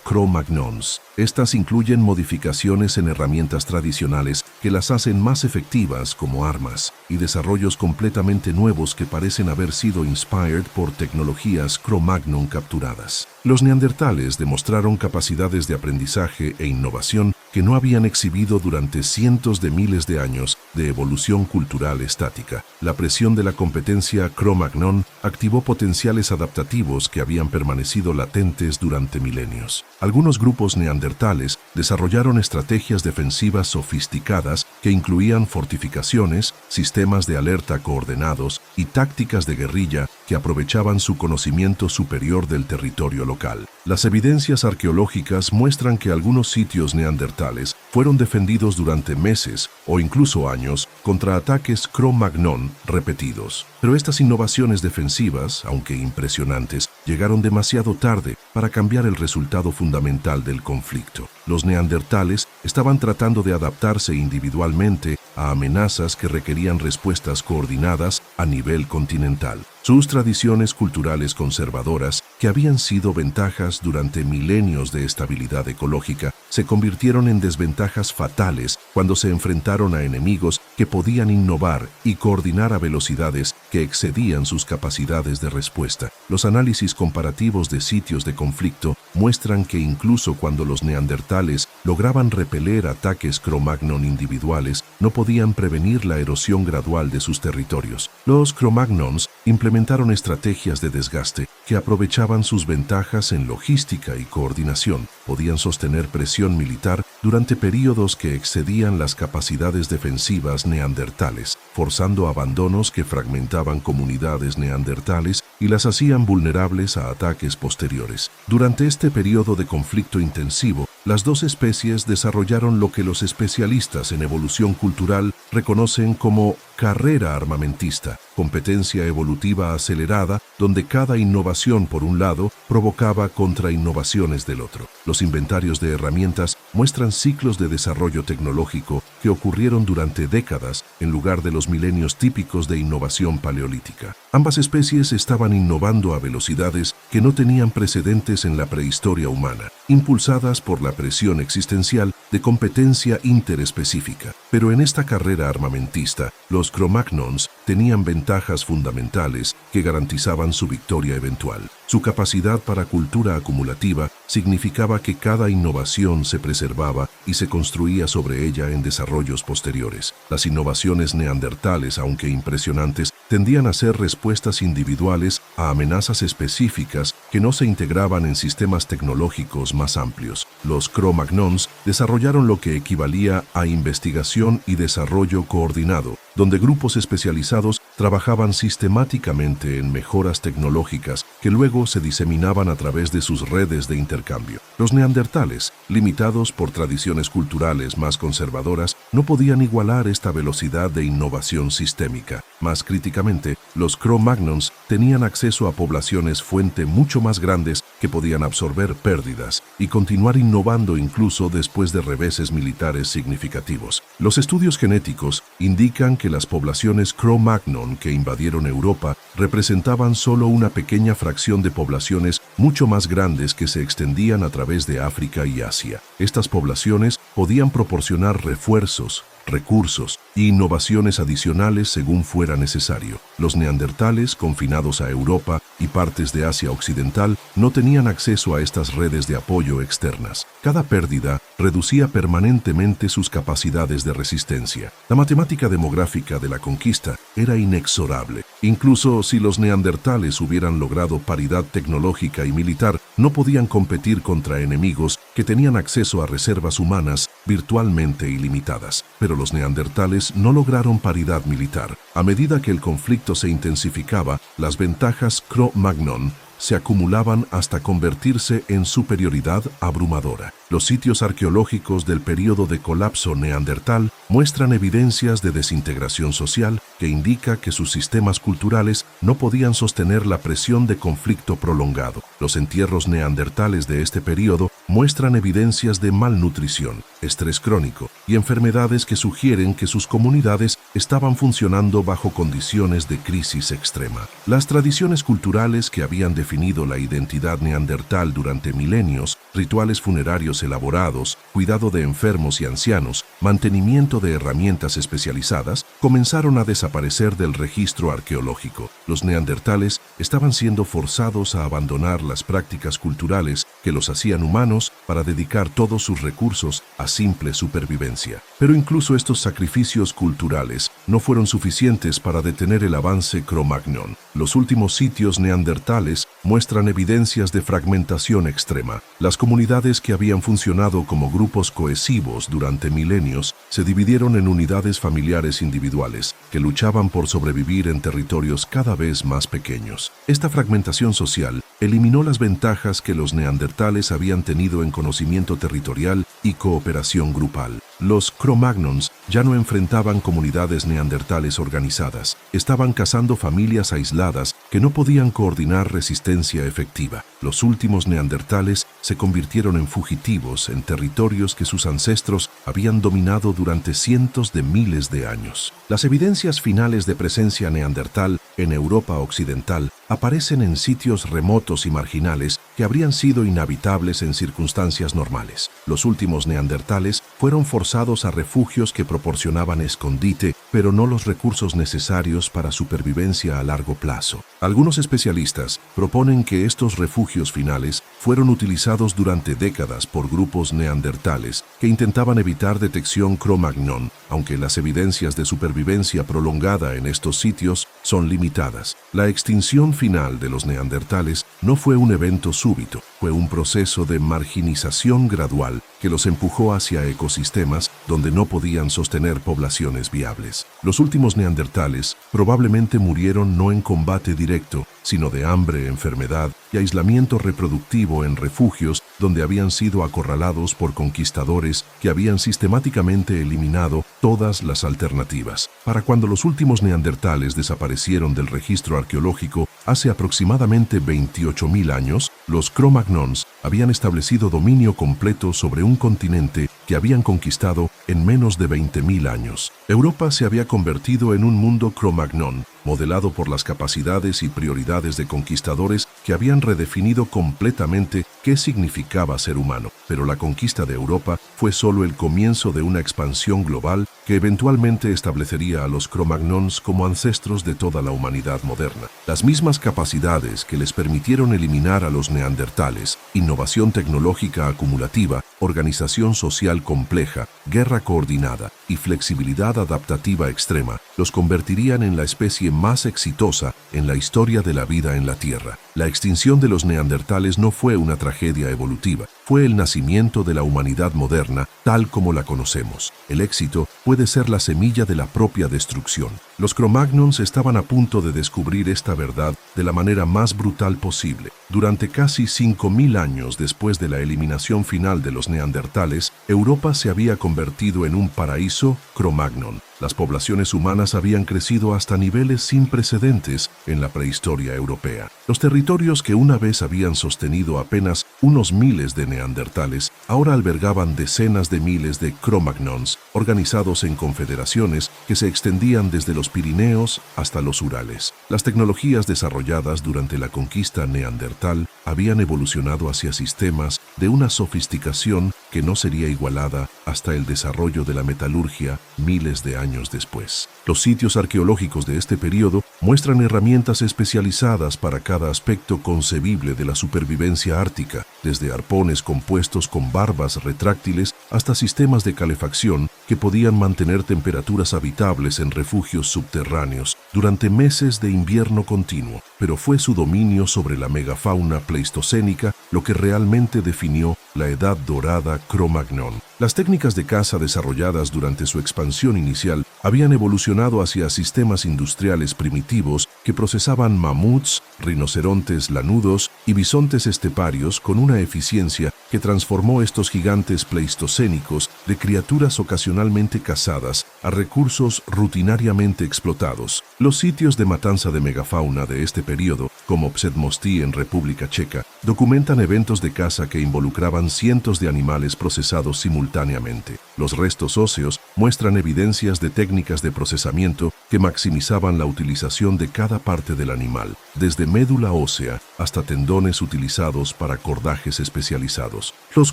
Speaker 1: Cro-Magnons. Estas incluyen modificaciones en herramientas tradicionales que las hacen más efectivas como armas y desarrollos completamente nuevos que parecen haber sido inspired por tecnologías Cro-Magnon capturadas. Los neandertales demostraron capacidades de aprendizaje e innovación que no habían exhibido durante cientos de miles de años de evolución cultural estática. La presión de la competencia Cro-Magnon activó potenciales adaptativos que habían permanecido latentes durante milenios. Algunos grupos neandertales desarrollaron estrategias defensivas sofisticadas que incluían fortificaciones, sistemas de alerta coordenados y tácticas de guerrilla que aprovechaban su conocimiento superior del territorio local. Las evidencias arqueológicas muestran que algunos sitios neandertales fueron defendidos durante meses o incluso años contra ataques Cro-Magnon repetidos. Pero estas innovaciones defensivas, aunque impresionantes, llegaron demasiado tarde para cambiar el resultado fundamental del conflicto. Los neandertales estaban tratando de adaptarse individualmente a amenazas que requerían respuestas coordinadas a nivel continental. Sus tradiciones culturales conservadoras, que habían sido ventajas durante milenios de estabilidad ecológica, se convirtieron en desventajas fatales cuando se enfrentaron a enemigos que podían innovar y coordinar a velocidades que excedían sus capacidades de respuesta. Los análisis comparativos de sitios de conflicto muestran que incluso cuando los neandertales lograban repeler ataques Cro-Magnon individuales, no podían prevenir la erosión gradual de sus territorios. Los Cro-Magnons implementaron estrategias de desgaste que aprovechaban sus ventajas en logística y coordinación. Podían sostener presión militar durante períodos que excedían las capacidades defensivas neandertales, forzando abandonos que fragmentaban comunidades neandertales y las hacían vulnerables a ataques posteriores. Durante este período de conflicto intensivo, las dos especies desarrollaron lo que los especialistas en evolución cultural reconocen como carrera armamentista, competencia evolutiva acelerada, donde cada innovación por un lado provocaba contrainnovaciones del otro. Los inventarios de herramientas muestran ciclos de desarrollo tecnológico que ocurrieron durante décadas en lugar de los milenios típicos de innovación paleolítica. Ambas especies estaban innovando a velocidades que no tenían precedentes en la prehistoria humana, impulsadas por la presión existencial de competencia interespecífica. Pero en esta carrera armamentista, los Cro-Magnons tenían ventajas fundamentales que garantizaban su victoria eventual. Su capacidad para cultura acumulativa significaba que cada innovación se preservaba y se construía sobre ella en desarrollos posteriores. Las innovaciones neandertales, aunque impresionantes, tendían a ser respuestas individuales a amenazas específicas que no se integraban en sistemas tecnológicos más amplios. Los Cro-Magnons desarrollaron lo que equivalía a investigación y desarrollo coordinado, donde grupos especializados trabajaban sistemáticamente en mejoras tecnológicas que luego se diseminaban a través de sus redes de intercambio. Los neandertales, limitados por tradiciones culturales más conservadoras, no podían igualar esta velocidad de innovación sistémica. Más críticamente, los Cro-Magnons tenían acceso a poblaciones fuente mucho más grandes que podían absorber pérdidas y continuar innovando incluso después de reveses militares significativos. Los estudios genéticos indican que las poblaciones Cro-Magnon que invadieron Europa representaban solo una pequeña fracción de poblaciones mucho más grandes que se extendían a través de África y Asia. Estas poblaciones podían proporcionar refuerzos recursos e innovaciones adicionales según fuera necesario. Los neandertales, confinados a Europa y partes de Asia Occidental, no tenían acceso a estas redes de apoyo externas. Cada pérdida reducía permanentemente sus capacidades de resistencia. La matemática demográfica de la conquista era inexorable. Incluso si los neandertales hubieran logrado paridad tecnológica y militar, no podían competir contra enemigos que tenían acceso a reservas humanas virtualmente ilimitadas. Pero los neandertales no lograron paridad militar. A medida que el conflicto se intensificaba, las ventajas Cro-Magnon se acumulaban hasta convertirse en superioridad abrumadora. Los sitios arqueológicos del período de colapso neandertal muestran evidencias de desintegración social que indica que sus sistemas culturales no podían sostener la presión de conflicto prolongado. Los entierros neandertales de este período muestran evidencias de malnutrición, estrés crónico y enfermedades que sugieren que sus comunidades estaban funcionando bajo condiciones de crisis extrema. Las tradiciones culturales que habían definido la identidad neandertal durante milenios, rituales funerarios elaborados, cuidado de enfermos y ancianos, mantenimiento de herramientas especializadas, comenzaron a desaparecer del registro arqueológico. Los neandertales estaban siendo forzados a abandonar las prácticas culturales que los hacían humanos para dedicar todos sus recursos a simple supervivencia. Pero incluso estos sacrificios culturales no fueron suficientes para detener el avance Cro-Magnon. Los últimos sitios neandertales muestran evidencias de fragmentación extrema. Las comunidades que habían funcionado como grupos cohesivos durante milenios se dividieron en unidades familiares individuales que luchaban por sobrevivir en territorios cada vez más pequeños. Esta fragmentación social eliminó las ventajas que los neandertales habían tenido en conocimiento territorial y cooperación grupal. Los Cro-Magnons ya no enfrentaban comunidades neandertales organizadas, estaban cazando familias aisladas que no podían coordinar resistencia efectiva. Los últimos neandertales se convirtieron en fugitivos en territorios que sus ancestros habían dominado durante cientos de miles de años. Las evidencias finales de presencia neandertal en Europa Occidental aparecen en sitios remotos y marginales que habrían sido inhabitables en circunstancias normales. Los últimos neandertales fueron forzados a refugios que proporcionaban escondite, pero no los recursos necesarios para supervivencia a largo plazo. Algunos especialistas proponen que estos refugios finales fueron utilizados durante décadas por grupos neandertales que intentaban evitar detección Cro-Magnon, aunque las evidencias de supervivencia prolongada en estos sitios son limitadas. La extinción final de los neandertales no fue un evento súbito, fue un proceso de marginización gradual que los empujó hacia ecosistemas donde no podían sostener poblaciones viables. Los últimos neandertales probablemente murieron no en combate directo, sino de hambre, enfermedad y aislamiento reproductivo en refugios donde habían sido acorralados por conquistadores que habían sistemáticamente eliminado todas las alternativas. Para cuando los últimos neandertales desaparecieron del registro arqueológico hace aproximadamente 28.000 años, los Cro-Magnons habían establecido dominio completo sobre un continente que habían conquistado en menos de 20.000 años. Europa se había convertido en un mundo Cro-Magnon, modelado por las capacidades y prioridades de conquistadores que habían redefinido completamente qué significaba ser humano. Pero la conquista de Europa fue solo el comienzo de una expansión global que eventualmente establecería a los Cro-Magnons como ancestros de toda la humanidad moderna. Las mismas capacidades que les permitieron eliminar a los neandertales, innovación tecnológica acumulativa, organización social compleja, guerra coordinada y flexibilidad adaptativa extrema, los convertirían en la especie más exitosa en la historia de la vida en la Tierra. La extinción de los neandertales no fue una tragedia evolutiva, fue el nacimiento de la humanidad moderna tal como la conocemos. El éxito puede ser la semilla de la propia destrucción. Los Cro-Magnons estaban a punto de descubrir esta verdad de la manera más brutal posible. Durante casi 5.000 años después de la eliminación final de los neandertales, Europa se había convertido en un paraíso Cro-Magnon. Las poblaciones humanas habían crecido hasta niveles sin precedentes en la prehistoria europea. Los territorios que una vez habían sostenido apenas unos miles de neandertales, ahora albergaban decenas de miles de Cro-Magnons, organizados en confederaciones que se extendían desde los Pirineos hasta los Urales. Las tecnologías desarrolladas durante la conquista neandertal habían evolucionado hacia sistemas de una sofisticación que no sería igualada hasta el desarrollo de la metalurgia miles de años después. Los sitios arqueológicos de este periodo muestran herramientas especializadas para cada aspecto concebible de la supervivencia ártica, desde arpones compuestos con barbas retráctiles hasta sistemas de calefacción que podían mantener temperaturas habitables en refugios subterráneos durante meses de invierno continuo. Pero fue su dominio sobre la megafauna pleistocénica lo que realmente definió la Edad Dorada Cro-Magnon. Las técnicas de caza desarrolladas durante su expansión inicial habían evolucionado hacia sistemas industriales primitivos que procesaban mamuts, rinocerontes lanudos y bisontes esteparios con una eficiencia que transformó estos gigantes pleistocénicos de criaturas ocasionalmente cazadas a recursos rutinariamente explotados. Los sitios de matanza de megafauna de este periodo, como Předmostí en República Checa, documentan eventos de caza que involucraban cientos de animales procesados simultáneamente. Los restos óseos muestran evidencias de técnicas de procesamiento que maximizaban la utilización de cada parte del animal, desde médula ósea hasta tendones utilizados para cordajes especializados. Los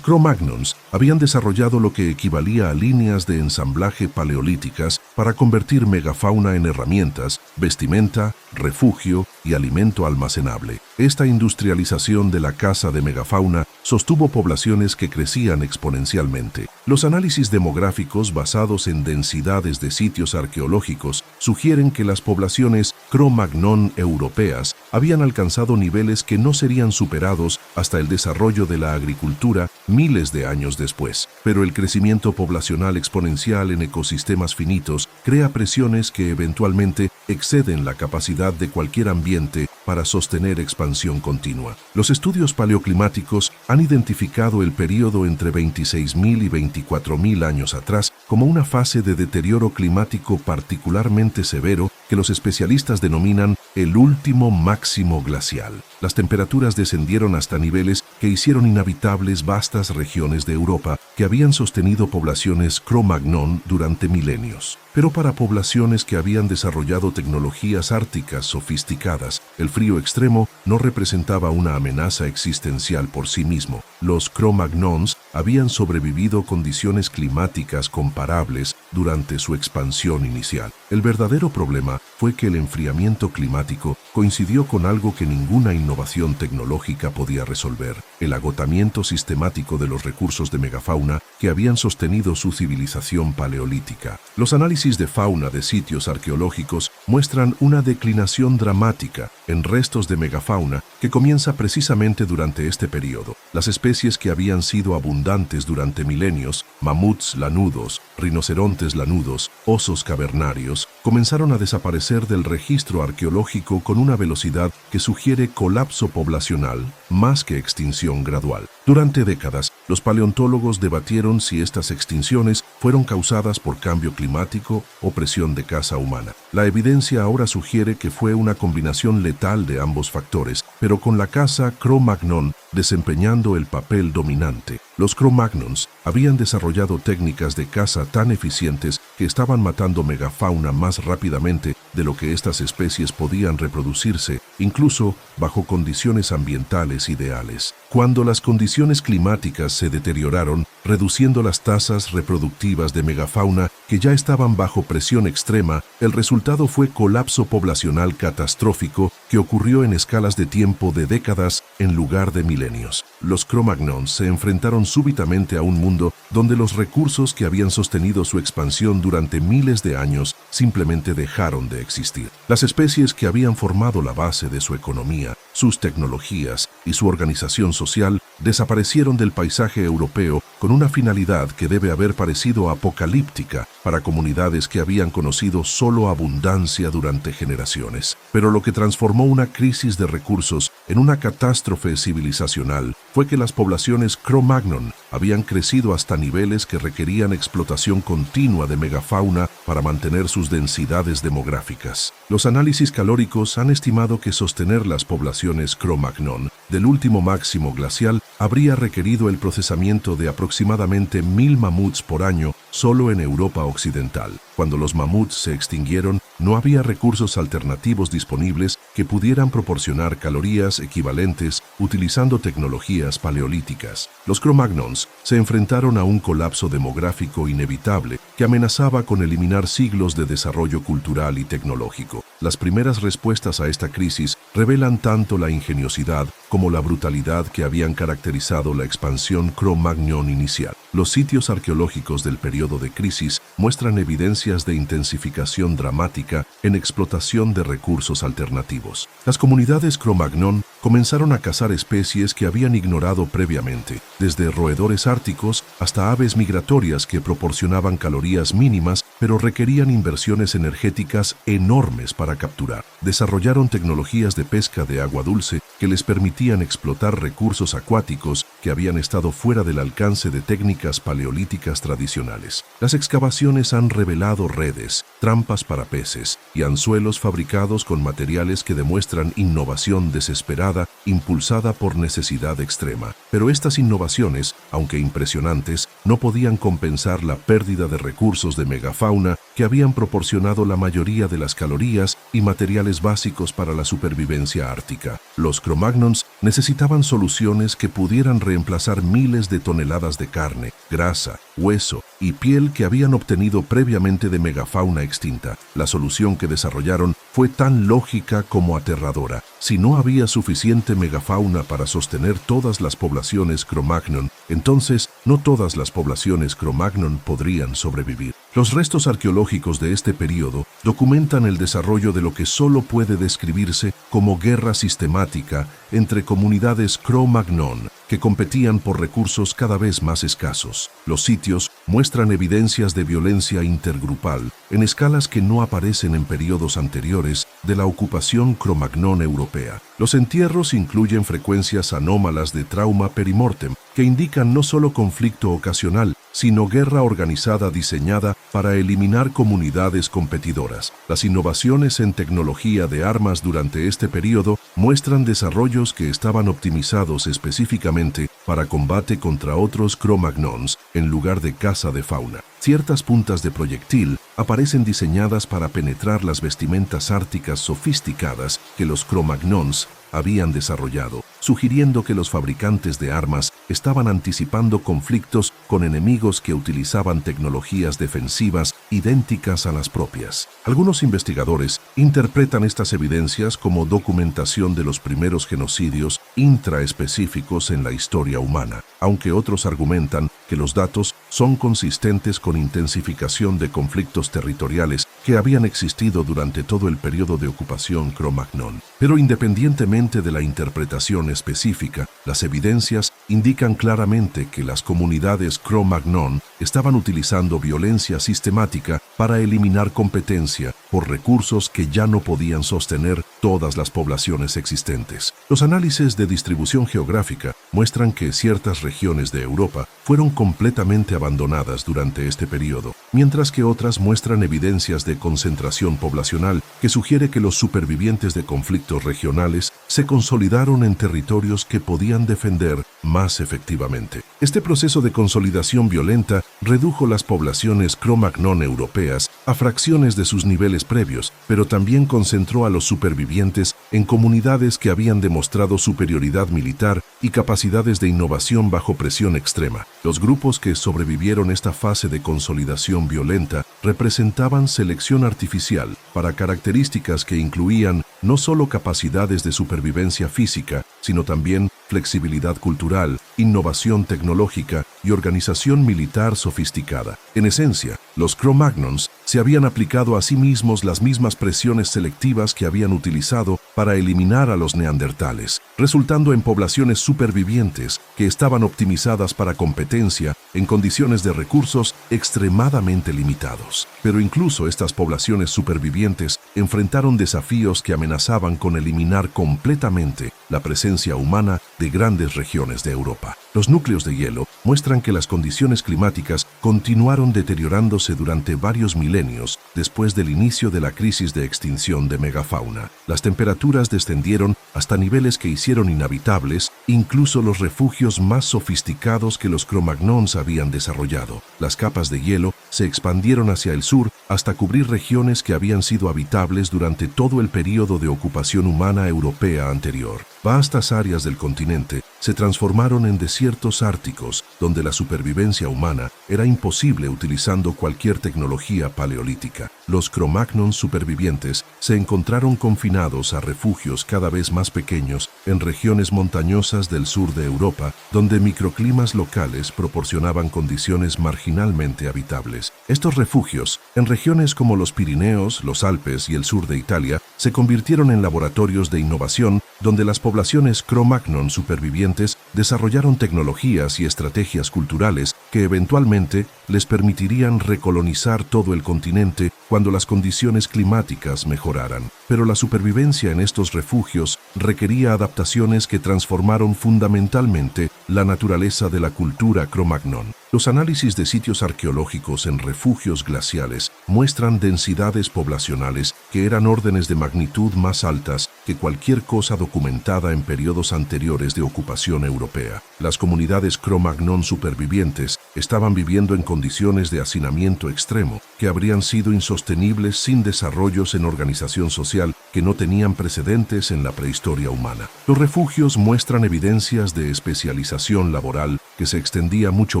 Speaker 1: Cro-Magnons habían desarrollado lo que equivalía a líneas de ensamblaje paleolíticas para convertir megafauna en herramientas, vestimenta, refugio y alimento almacenable. Esta industrialización de la caza de megafauna sostuvo poblaciones que crecían exponencialmente. Los análisis demográficos basados en densidades de sitios arqueológicos sugieren que las poblaciones Cro-Magnon europeas habían alcanzado niveles que no serían superados hasta el desarrollo de la agricultura miles de años después. Pero el crecimiento poblacional exponencial en ecosistemas finitos crea presiones que eventualmente exceden la capacidad de cualquier ambiente para sostener expansión continua. Los estudios paleoclimáticos han identificado el periodo entre 26.000 y 24.000 años atrás como una fase de deterioro climático particularmente severo que los especialistas denominan el último máximo glacial. Las temperaturas descendieron hasta niveles que hicieron inhabitables vastas regiones de Europa que habían sostenido poblaciones Cro-Magnon durante milenios. Pero para poblaciones que habían desarrollado tecnologías árticas sofisticadas, el frío extremo no representaba una amenaza existencial por sí mismo. Los Cro-Magnons habían sobrevivido condiciones climáticas comparables durante su expansión inicial. El verdadero problema fue que el enfriamiento climático coincidió con algo que ninguna innovación tecnológica podía resolver: el agotamiento sistemático de los recursos de megafauna que habían sostenido su civilización paleolítica. Los análisis de fauna de sitios arqueológicos muestran una declinación dramática en restos de megafauna que comienza precisamente durante este periodo. Las especies que habían sido abundantes durante milenios, mamuts lanudos, rinocerontes lanudos, osos cavernarios, comenzaron a desaparecer del registro arqueológico con una velocidad que sugiere colapso poblacional más que extinción gradual. Durante décadas, los paleontólogos debatieron si estas extinciones fueron causadas por cambio climático o presión de caza humana. La evidencia ahora sugiere que fue una combinación letal de ambos factores, pero con la caza Cro-Magnon desempeñando el papel dominante. Los Cro-Magnons habían desarrollado técnicas de caza tan eficientes que estaban matando megafauna más rápidamente de lo que estas especies podían reproducirse, incluso bajo condiciones ambientales ideales. Cuando las condiciones climáticas se deterioraron, reduciendo las tasas reproductivas de megafauna que ya estaban bajo presión extrema, el resultado fue colapso poblacional catastrófico que ocurrió en escalas de tiempo de décadas en lugar de milenios. Los Cro-Magnons se enfrentaron súbitamente a un mundo donde los recursos que habían sostenido su expansión durante miles de años simplemente dejaron de existir. Las especies que habían formado la base de su economía, sus tecnologías y su organización social desaparecieron del paisaje europeo con una finalidad que debe haber parecido apocalíptica para comunidades que habían conocido solo abundancia durante generaciones. Pero lo que transformó una crisis de recursos en una catástrofe civilizacional fue que las poblaciones Cro-Magnon habían crecido hasta niveles que requerían explotación continua de megafauna para mantener sus densidades demográficas. Los análisis calóricos han estimado que sostener las poblaciones Cro-Magnon del último máximo glacial habría requerido el procesamiento de aproximadamente 1000 mamuts por año solo en Europa Occidental. Cuando los mamuts se extinguieron, no había recursos alternativos disponibles que pudieran proporcionar calorías equivalentes utilizando tecnologías paleolíticas. Los Cro-Magnons se enfrentaron a un colapso demográfico inevitable que amenazaba con eliminar siglos de desarrollo cultural y tecnológico. Las primeras respuestas a esta crisis revelan tanto la ingeniosidad como la brutalidad que habían caracterizado la expansión Cro-Magnon inicial. Los sitios arqueológicos del periodo de crisis muestran evidencias de intensificación dramática en explotación de recursos alternativos. Las comunidades Cro-Magnon comenzaron a cazar especies que habían ignorado previamente, desde roedores árticos hasta aves migratorias que proporcionaban calorías mínimas pero requerían inversiones energéticas enormes para capturar. Desarrollaron tecnologías de pesca de agua dulce que les permitían explotar recursos acuáticos que habían estado fuera del alcance de técnicas paleolíticas tradicionales. Las excavaciones han revelado redes, trampas para peces y anzuelos fabricados con materiales que demuestran innovación desesperada impulsada por necesidad extrema. Pero estas innovaciones, aunque impresionantes, no podían compensar la pérdida de recursos de megafauna que habían proporcionado la mayoría de las calorías y materiales básicos para la supervivencia ártica. Los Cro-Magnons necesitaban soluciones que pudieran reemplazar miles de toneladas de carne, grasa, hueso y piel que habían obtenido previamente de megafauna extinta. La solución que desarrollaron fue tan lógica como aterradora. Si no había suficiente megafauna para sostener todas las poblaciones Cro-Magnon, entonces no todas las poblaciones Cro-Magnon podrían sobrevivir. Los restos arqueológicos de este periodo documentan el desarrollo de lo que solo puede describirse como guerra sistemática entre comunidades Cro-Magnon que competían por recursos cada vez más escasos. Los sitios muestran evidencias de violencia intergrupal en escalas que no aparecen en periodos anteriores de la ocupación Cro-Magnon europea. Los entierros incluyen frecuencias anómalas de trauma perimortem que indican no solo conflicto ocasional, sino guerra organizada diseñada para eliminar comunidades competidoras. Las innovaciones en tecnología de armas durante este periodo muestran desarrollos que estaban optimizados específicamente para combate contra otros Cro-Magnons en lugar de caza de fauna. Ciertas puntas de proyectil aparecen diseñadas para penetrar las vestimentas árticas sofisticadas que los Cro-Magnons habían desarrollado, sugiriendo que los fabricantes de armas estaban anticipando conflictos con enemigos que utilizaban tecnologías defensivas idénticas a las propias. Algunos investigadores interpretan estas evidencias como documentación de los primeros genocidios intraespecíficos en la historia humana, aunque otros argumentan que los datos son consistentes con intensificación de conflictos territoriales que habían existido durante todo el periodo de ocupación Cro-Magnon. Pero independientemente de la interpretación específica, las evidencias indican claramente que las comunidades Cro-Magnon estaban utilizando violencia sistemática para eliminar competencia por recursos que ya no podían sostener todas las poblaciones existentes. Los análisis de distribución geográfica muestran que ciertas regiones de Europa fueron completamente abandonadas durante este periodo, mientras que otras muestran evidencias de concentración poblacional que sugiere que los supervivientes de conflictos regionales se consolidaron en territorios que podían defender más efectivamente. Este proceso de consolidación violenta redujo las poblaciones Cro-Magnon europeas a fracciones de sus niveles previos, pero también concentró a los supervivientes en comunidades que habían demostrado superioridad militar y capacidades de innovación bajo presión extrema. Los grupos que sobrevivieron esta fase de consolidación violenta representaban selección artificial para características que incluían no solo capacidades de supervivencia física, sino también flexibilidad cultural, innovación tecnológica y organización militar sofisticada. En esencia, los Cro-Magnons se habían aplicado a sí mismos las mismas presiones selectivas que habían utilizado para eliminar a los neandertales, resultando en poblaciones supervivientes que estaban optimizadas para competencia en condiciones de recursos extremadamente limitados. Pero incluso estas poblaciones supervivientes enfrentaron desafíos que amenazaban con eliminar completamente la presencia humana de grandes regiones de Europa. Los núcleos de hielo muestran que las condiciones climáticas continuaron deteriorándose durante varios milenios después del inicio de la crisis de extinción de megafauna. Las temperaturas descendieron hasta niveles que hicieron inhabitables incluso los refugios más sofisticados que los Cro-Magnons habían desarrollado. Las capas de hielo se expandieron hacia el sur hasta cubrir regiones que habían sido habitables durante todo el período de ocupación humana europea anterior. Vastas áreas del continente se transformaron en desiertos árticos, donde la supervivencia humana era imposible utilizando cualquier tecnología paleolítica. Los Cro-Magnons supervivientes se encontraron confinados a refugios cada vez más pequeños en regiones montañosas del sur de Europa, donde microclimas locales proporcionaban condiciones marginalmente habitables. Estos refugios, en regiones como los Pirineos, los Alpes y el sur de Italia, se convirtieron en laboratorios de innovación donde las poblaciones Cro-Magnon supervivientes desarrollaron tecnologías y estrategias culturales que eventualmente les permitirían recolonizar todo el continente cuando las condiciones climáticas mejoraran. Pero la supervivencia en estos refugios requería adaptaciones que transformaron fundamentalmente la naturaleza de la cultura Cro-Magnon. Los análisis de sitios arqueológicos en refugios glaciales muestran densidades poblacionales que eran órdenes de magnitud más altas que cualquier cosa documentada en periodos anteriores de ocupación europea. Las comunidades Cro-Magnon supervivientes estaban viviendo en condiciones de hacinamiento extremo que habrían sido insostenibles sin desarrollos en organización social que no tenían precedentes en la prehistoria humana. Los refugios muestran evidencias de especialización laboral que se extendía mucho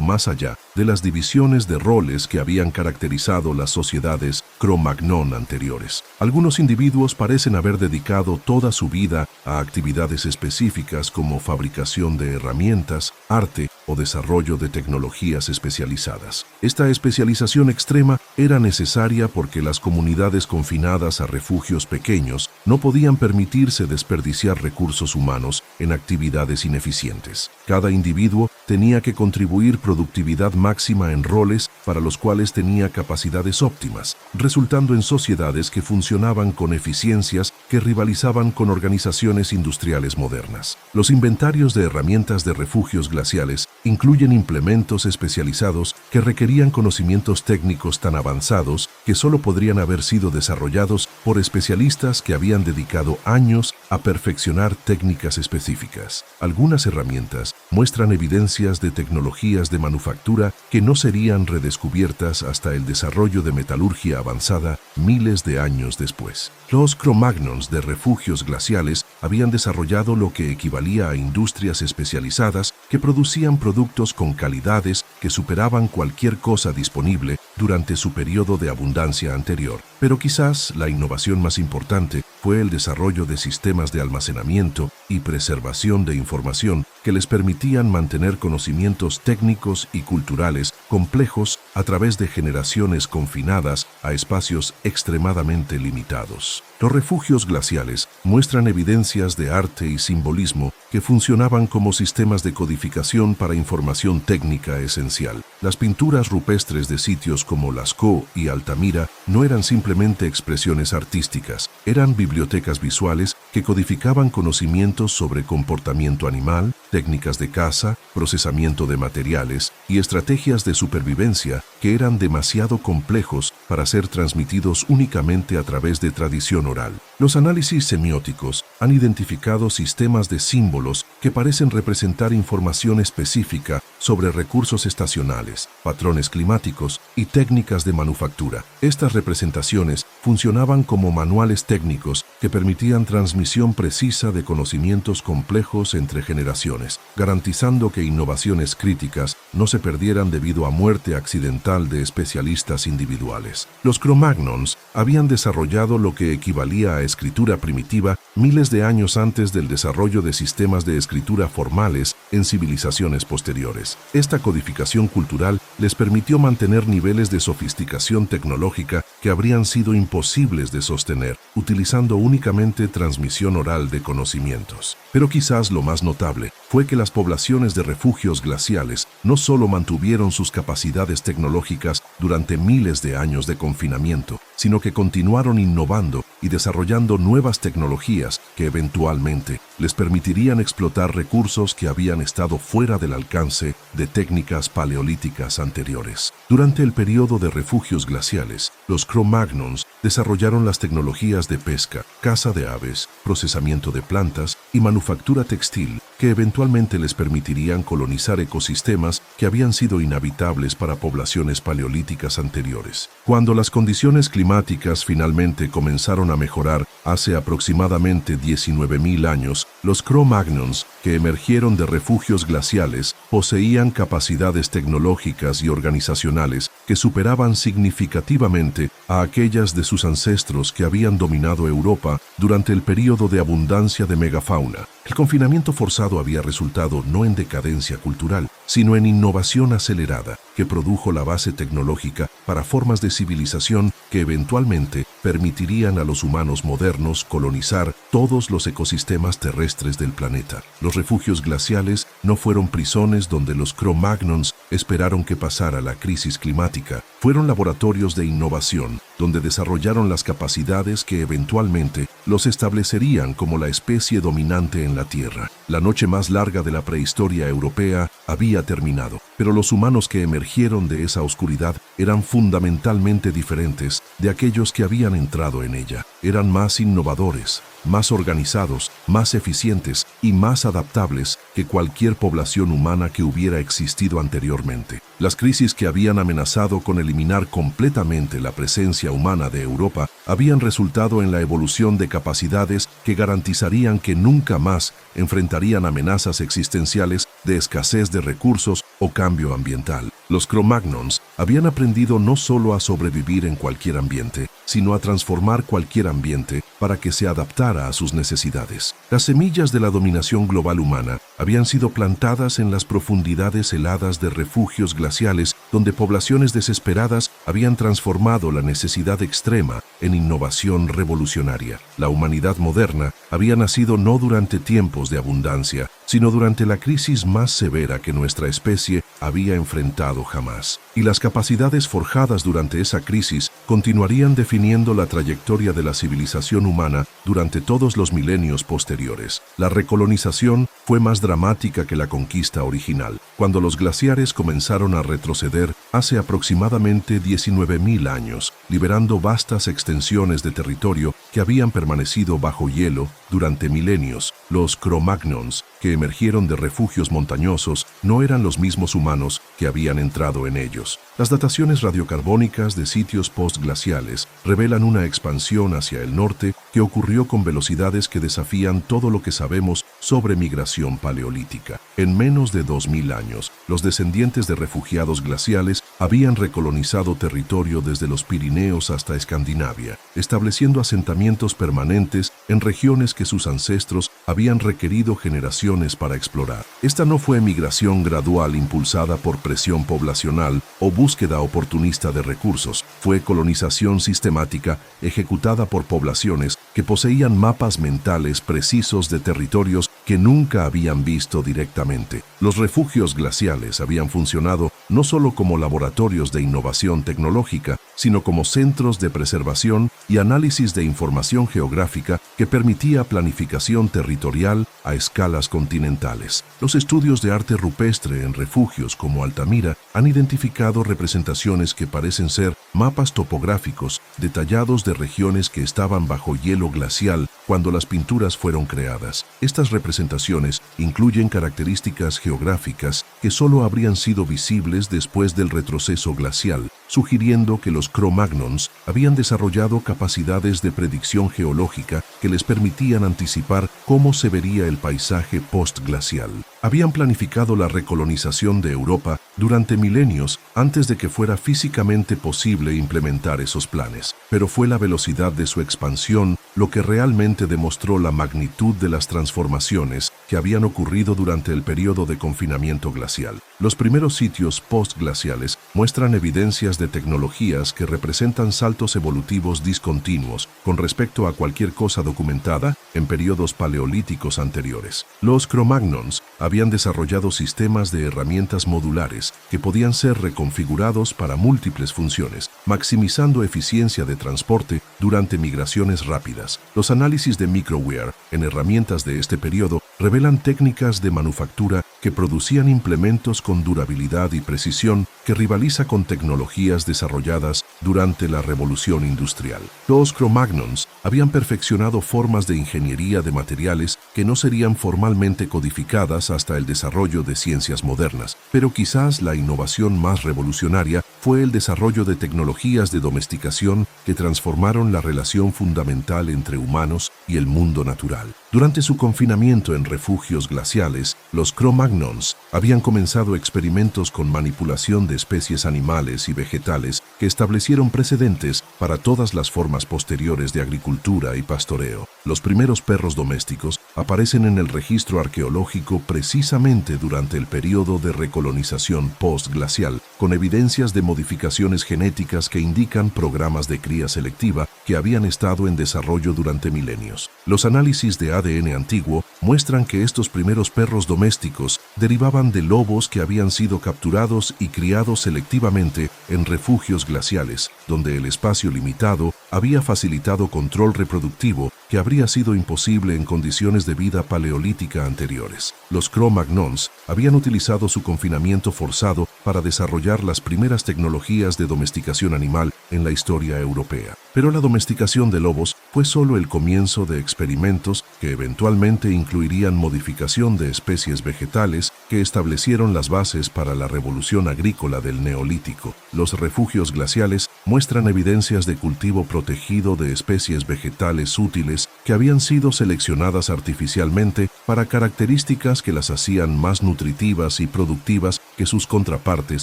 Speaker 1: más allá de las divisiones de roles que habían caracterizado las sociedades Cro-Magnon anteriores. Algunos individuos parecen haber dedicado toda su vida a actividades específicas como fabricación de herramientas, arte o desarrollo de tecnologías especializadas. Esta especialización extrema era necesaria porque las comunidades confinadas a refugios pequeños no podían permitirse desperdiciar recursos humanos en actividades ineficientes. Cada individuo tenía que contribuir productividad máxima en roles para los cuales tenía capacidades óptimas, resultando en sociedades que funcionaban con eficiencias que rivalizaban con organizaciones industriales modernas. Los inventarios de herramientas de refugios glaciales incluyen implementos especializados que requerían conocimientos técnicos tan avanzados que solo podrían haber sido desarrollados por especialistas que habían dedicado años a perfeccionar técnicas específicas. Algunas herramientas muestran evidencias de tecnologías de manufactura que no serían redescubiertas hasta el desarrollo de metalurgia avanzada miles de años después. Los Cro-Magnons de refugios glaciales habían desarrollado lo que equivalía a industrias especializadas que producían productos con calidades que superaban cualquier cosa disponible durante su periodo de abundancia anterior. Pero quizás la innovación más importante fue el desarrollo de sistemas de almacenamiento y preservación de información que les permitían mantener conocimientos técnicos y culturales complejos a través de generaciones confinadas a espacios extremadamente limitados. Los refugios glaciales muestran evidencias de arte y simbolismo que funcionaban como sistemas de codificación para información técnica esencial. Las pinturas rupestres de sitios como Lascaux y Altamira no eran simplemente expresiones artísticas, eran bibliotecas visuales que codificaban conocimientos sobre comportamiento animal, técnicas de caza, procesamiento de materiales y estrategias de supervivencia que eran demasiado complejos para ser transmitidos únicamente a través de tradición oral. Los análisis semióticos han identificado sistemas de símbolos que parecen representar información específica sobre recursos estacionales, patrones climáticos y técnicas de manufactura. Estas representaciones funcionaban como manuales técnicos que permitían transmisión precisa de conocimientos complejos entre generaciones, garantizando que innovaciones críticas no se perdieran debido a muerte accidental de especialistas individuales. Los Cro-Magnons habían desarrollado lo que equivalía a escritura primitiva miles de años antes del desarrollo de sistemas de escritura formales en civilizaciones posteriores. Esta codificación cultural les permitió mantener niveles de sofisticación tecnológica que habrían sido imposibles de sostener, utilizando únicamente transmisión oral de conocimientos. Pero quizás lo más notable fue que las poblaciones de refugios glaciales no solo mantuvieron sus capacidades tecnológicas durante miles de años de confinamiento, sino que continuaron innovando y desarrollando nuevas tecnologías que eventualmente les permitirían explotar recursos que habían estado fuera del alcance de técnicas paleolíticas anteriores. Durante el periodo de refugios glaciales, los Cro-Magnons desarrollaron las tecnologías de pesca, caza de aves, procesamiento de plantas y manufactura textil que eventualmente les permitirían colonizar ecosistemas que habían sido inhabitables para poblaciones paleolíticas anteriores. Cuando las condiciones climáticas finalmente comenzaron a mejorar hace aproximadamente 19.000 años, los Cro-Magnons, que emergieron de refugios glaciales, poseían capacidades tecnológicas y organizacionales que superaban significativamente a aquellas de sus ancestros que habían dominado Europa durante el período de abundancia de megafauna. El confinamiento forzado había resultado no en decadencia cultural, sino en innovación acelerada, que produjo la base tecnológica para formas de civilización que eventualmente permitirían a los humanos modernos colonizar todos los ecosistemas terrestres del planeta. Los refugios glaciales no fueron prisiones donde los Cro-Magnons esperaron que pasara la crisis climática. Fueron laboratorios de innovación donde desarrollaron las capacidades que eventualmente los establecerían como la especie dominante en la Tierra. La noche más larga de la prehistoria europea había terminado, pero los humanos que emergieron de esa oscuridad eran fundamentalmente diferentes de aquellos que habían entrado en ella. Eran más innovadores, más organizados, más eficientes y más adaptables que cualquier población humana que hubiera existido anteriormente. Las crisis que habían amenazado con eliminar completamente la presencia humana de Europa habían resultado en la evolución de capacidades que garantizarían que nunca más enfrentarían amenazas existenciales de escasez de recursos o cambio ambiental. Los Cro-Magnons habían aprendido no solo a sobrevivir en cualquier ambiente, sino a transformar cualquier ambiente para que se adaptara a sus necesidades. Las semillas de la dominación global humana habían sido plantadas en las profundidades heladas de refugios glaciales, donde poblaciones desesperadas habían transformado la necesidad extrema en innovación revolucionaria. La humanidad moderna había nacido no durante tiempos de abundancia, sino durante la crisis más severa que nuestra especie había enfrentado jamás. Y las capacidades forjadas durante esa crisis continuarían definiendo la trayectoria de la civilización humana durante todos los milenios posteriores. La recolonización fue más dramática que la conquista original. Cuando los glaciares comenzaron a retroceder hace aproximadamente 19.000 años, liberando vastas extensiones de territorio que habían permanecido bajo hielo durante milenios, los Cro-Magnons, que emergieron de refugios montañosos, no eran los mismos humanos que habían entrado en ellos. Las dataciones radiocarbónicas de sitios postglaciales revelan una expansión hacia el norte que ocurrió con velocidades que desafían todo lo que sabemos sobre migración paleolítica. En menos de 2.000 años, los descendientes de refugiados glaciales habían recolonizado territorio desde los Pirineos hasta Escandinavia, estableciendo asentamientos permanentes en regiones que sus ancestros habían requerido generaciones para explorar. Esta no fue migración gradual impulsada por presión poblacional o búsqueda oportunista de recursos, fue colonización sistemática ejecutada por poblaciones que poseían mapas mentales precisos de territorios que nunca habían visto directamente. Los refugios glaciales habían funcionado no solo como laboratorios de innovación tecnológica, sino como centros de preservación y análisis de información geográfica que permitía planificación territorial a escalas continentales. Los estudios de arte rupestre en refugios como Altamira han identificado representaciones que parecen ser mapas topográficos detallados de regiones que estaban bajo hielo glacial cuando las pinturas fueron creadas. Estas representaciones incluyen características geográficas que solo habrían sido visibles después del retroceso glacial, sugiriendo que los Cro-Magnons habían desarrollado capacidades de predicción geológica que les permitían anticipar cómo se vería el paisaje postglacial. Habían planificado la recolonización de Europa durante milenios antes de que fuera físicamente posible implementar esos planes, pero fue la velocidad de su expansión lo que realmente demostró la magnitud de las transformaciones que habían ocurrido durante el periodo de confinamiento glacial. Los primeros sitios postglaciales muestran evidencias de tecnologías que representan saltos evolutivos discontinuos con respecto a cualquier cosa documentada en periodos paleolíticos anteriores. Los Cro-Magnons habían desarrollado sistemas de herramientas modulares que podían ser reconfigurados para múltiples funciones, maximizando eficiencia de transporte durante migraciones rápidas. Los análisis de microware en herramientas de este periodo revelan técnicas de manufactura que producían implementos con durabilidad y precisión que rivaliza con tecnologías desarrolladas durante la Revolución Industrial. Los Cro-Magnons habían perfeccionado formas de ingeniería de materiales que no serían formalmente codificadas hasta el desarrollo de ciencias modernas, pero quizás la innovación más revolucionaria fue el desarrollo de tecnologías de domesticación que transformaron la relación fundamental entre humanos y el mundo natural. Durante su confinamiento en refugios glaciales, los Cro-Magnons habían comenzado experimentos con manipulación de especies animales y vegetales que establecieron precedentes para todas las formas posteriores de agricultura y pastoreo. Los primeros perros domésticos aparecen en el registro arqueológico precisamente durante el periodo de recolonización postglacial, con evidencias de modificaciones genéticas que indican programas de cría selectiva que habían estado en desarrollo durante milenios. Los análisis de ADN antiguo muestran que estos primeros perros domésticos derivaban de lobos que habían sido capturados y criados selectivamente en refugios glaciales, donde el espacio limitado había facilitado control reproductivo que habría sido imposible en condiciones de vida paleolítica anteriores. Los Cro-Magnons habían utilizado su confinamiento forzado para desarrollar las primeras tecnologías de domesticación animal en la historia europea. Pero la domesticación de lobos fue solo el comienzo de experimentos que eventualmente incluirían modificación de especies vegetales que establecieron las bases para la revolución agrícola del Neolítico. Los refugios glaciales muestran evidencias de cultivo protegido de especies vegetales útiles que habían sido seleccionadas artificialmente para características que las hacían más nutritivas y productivas que sus contrapartes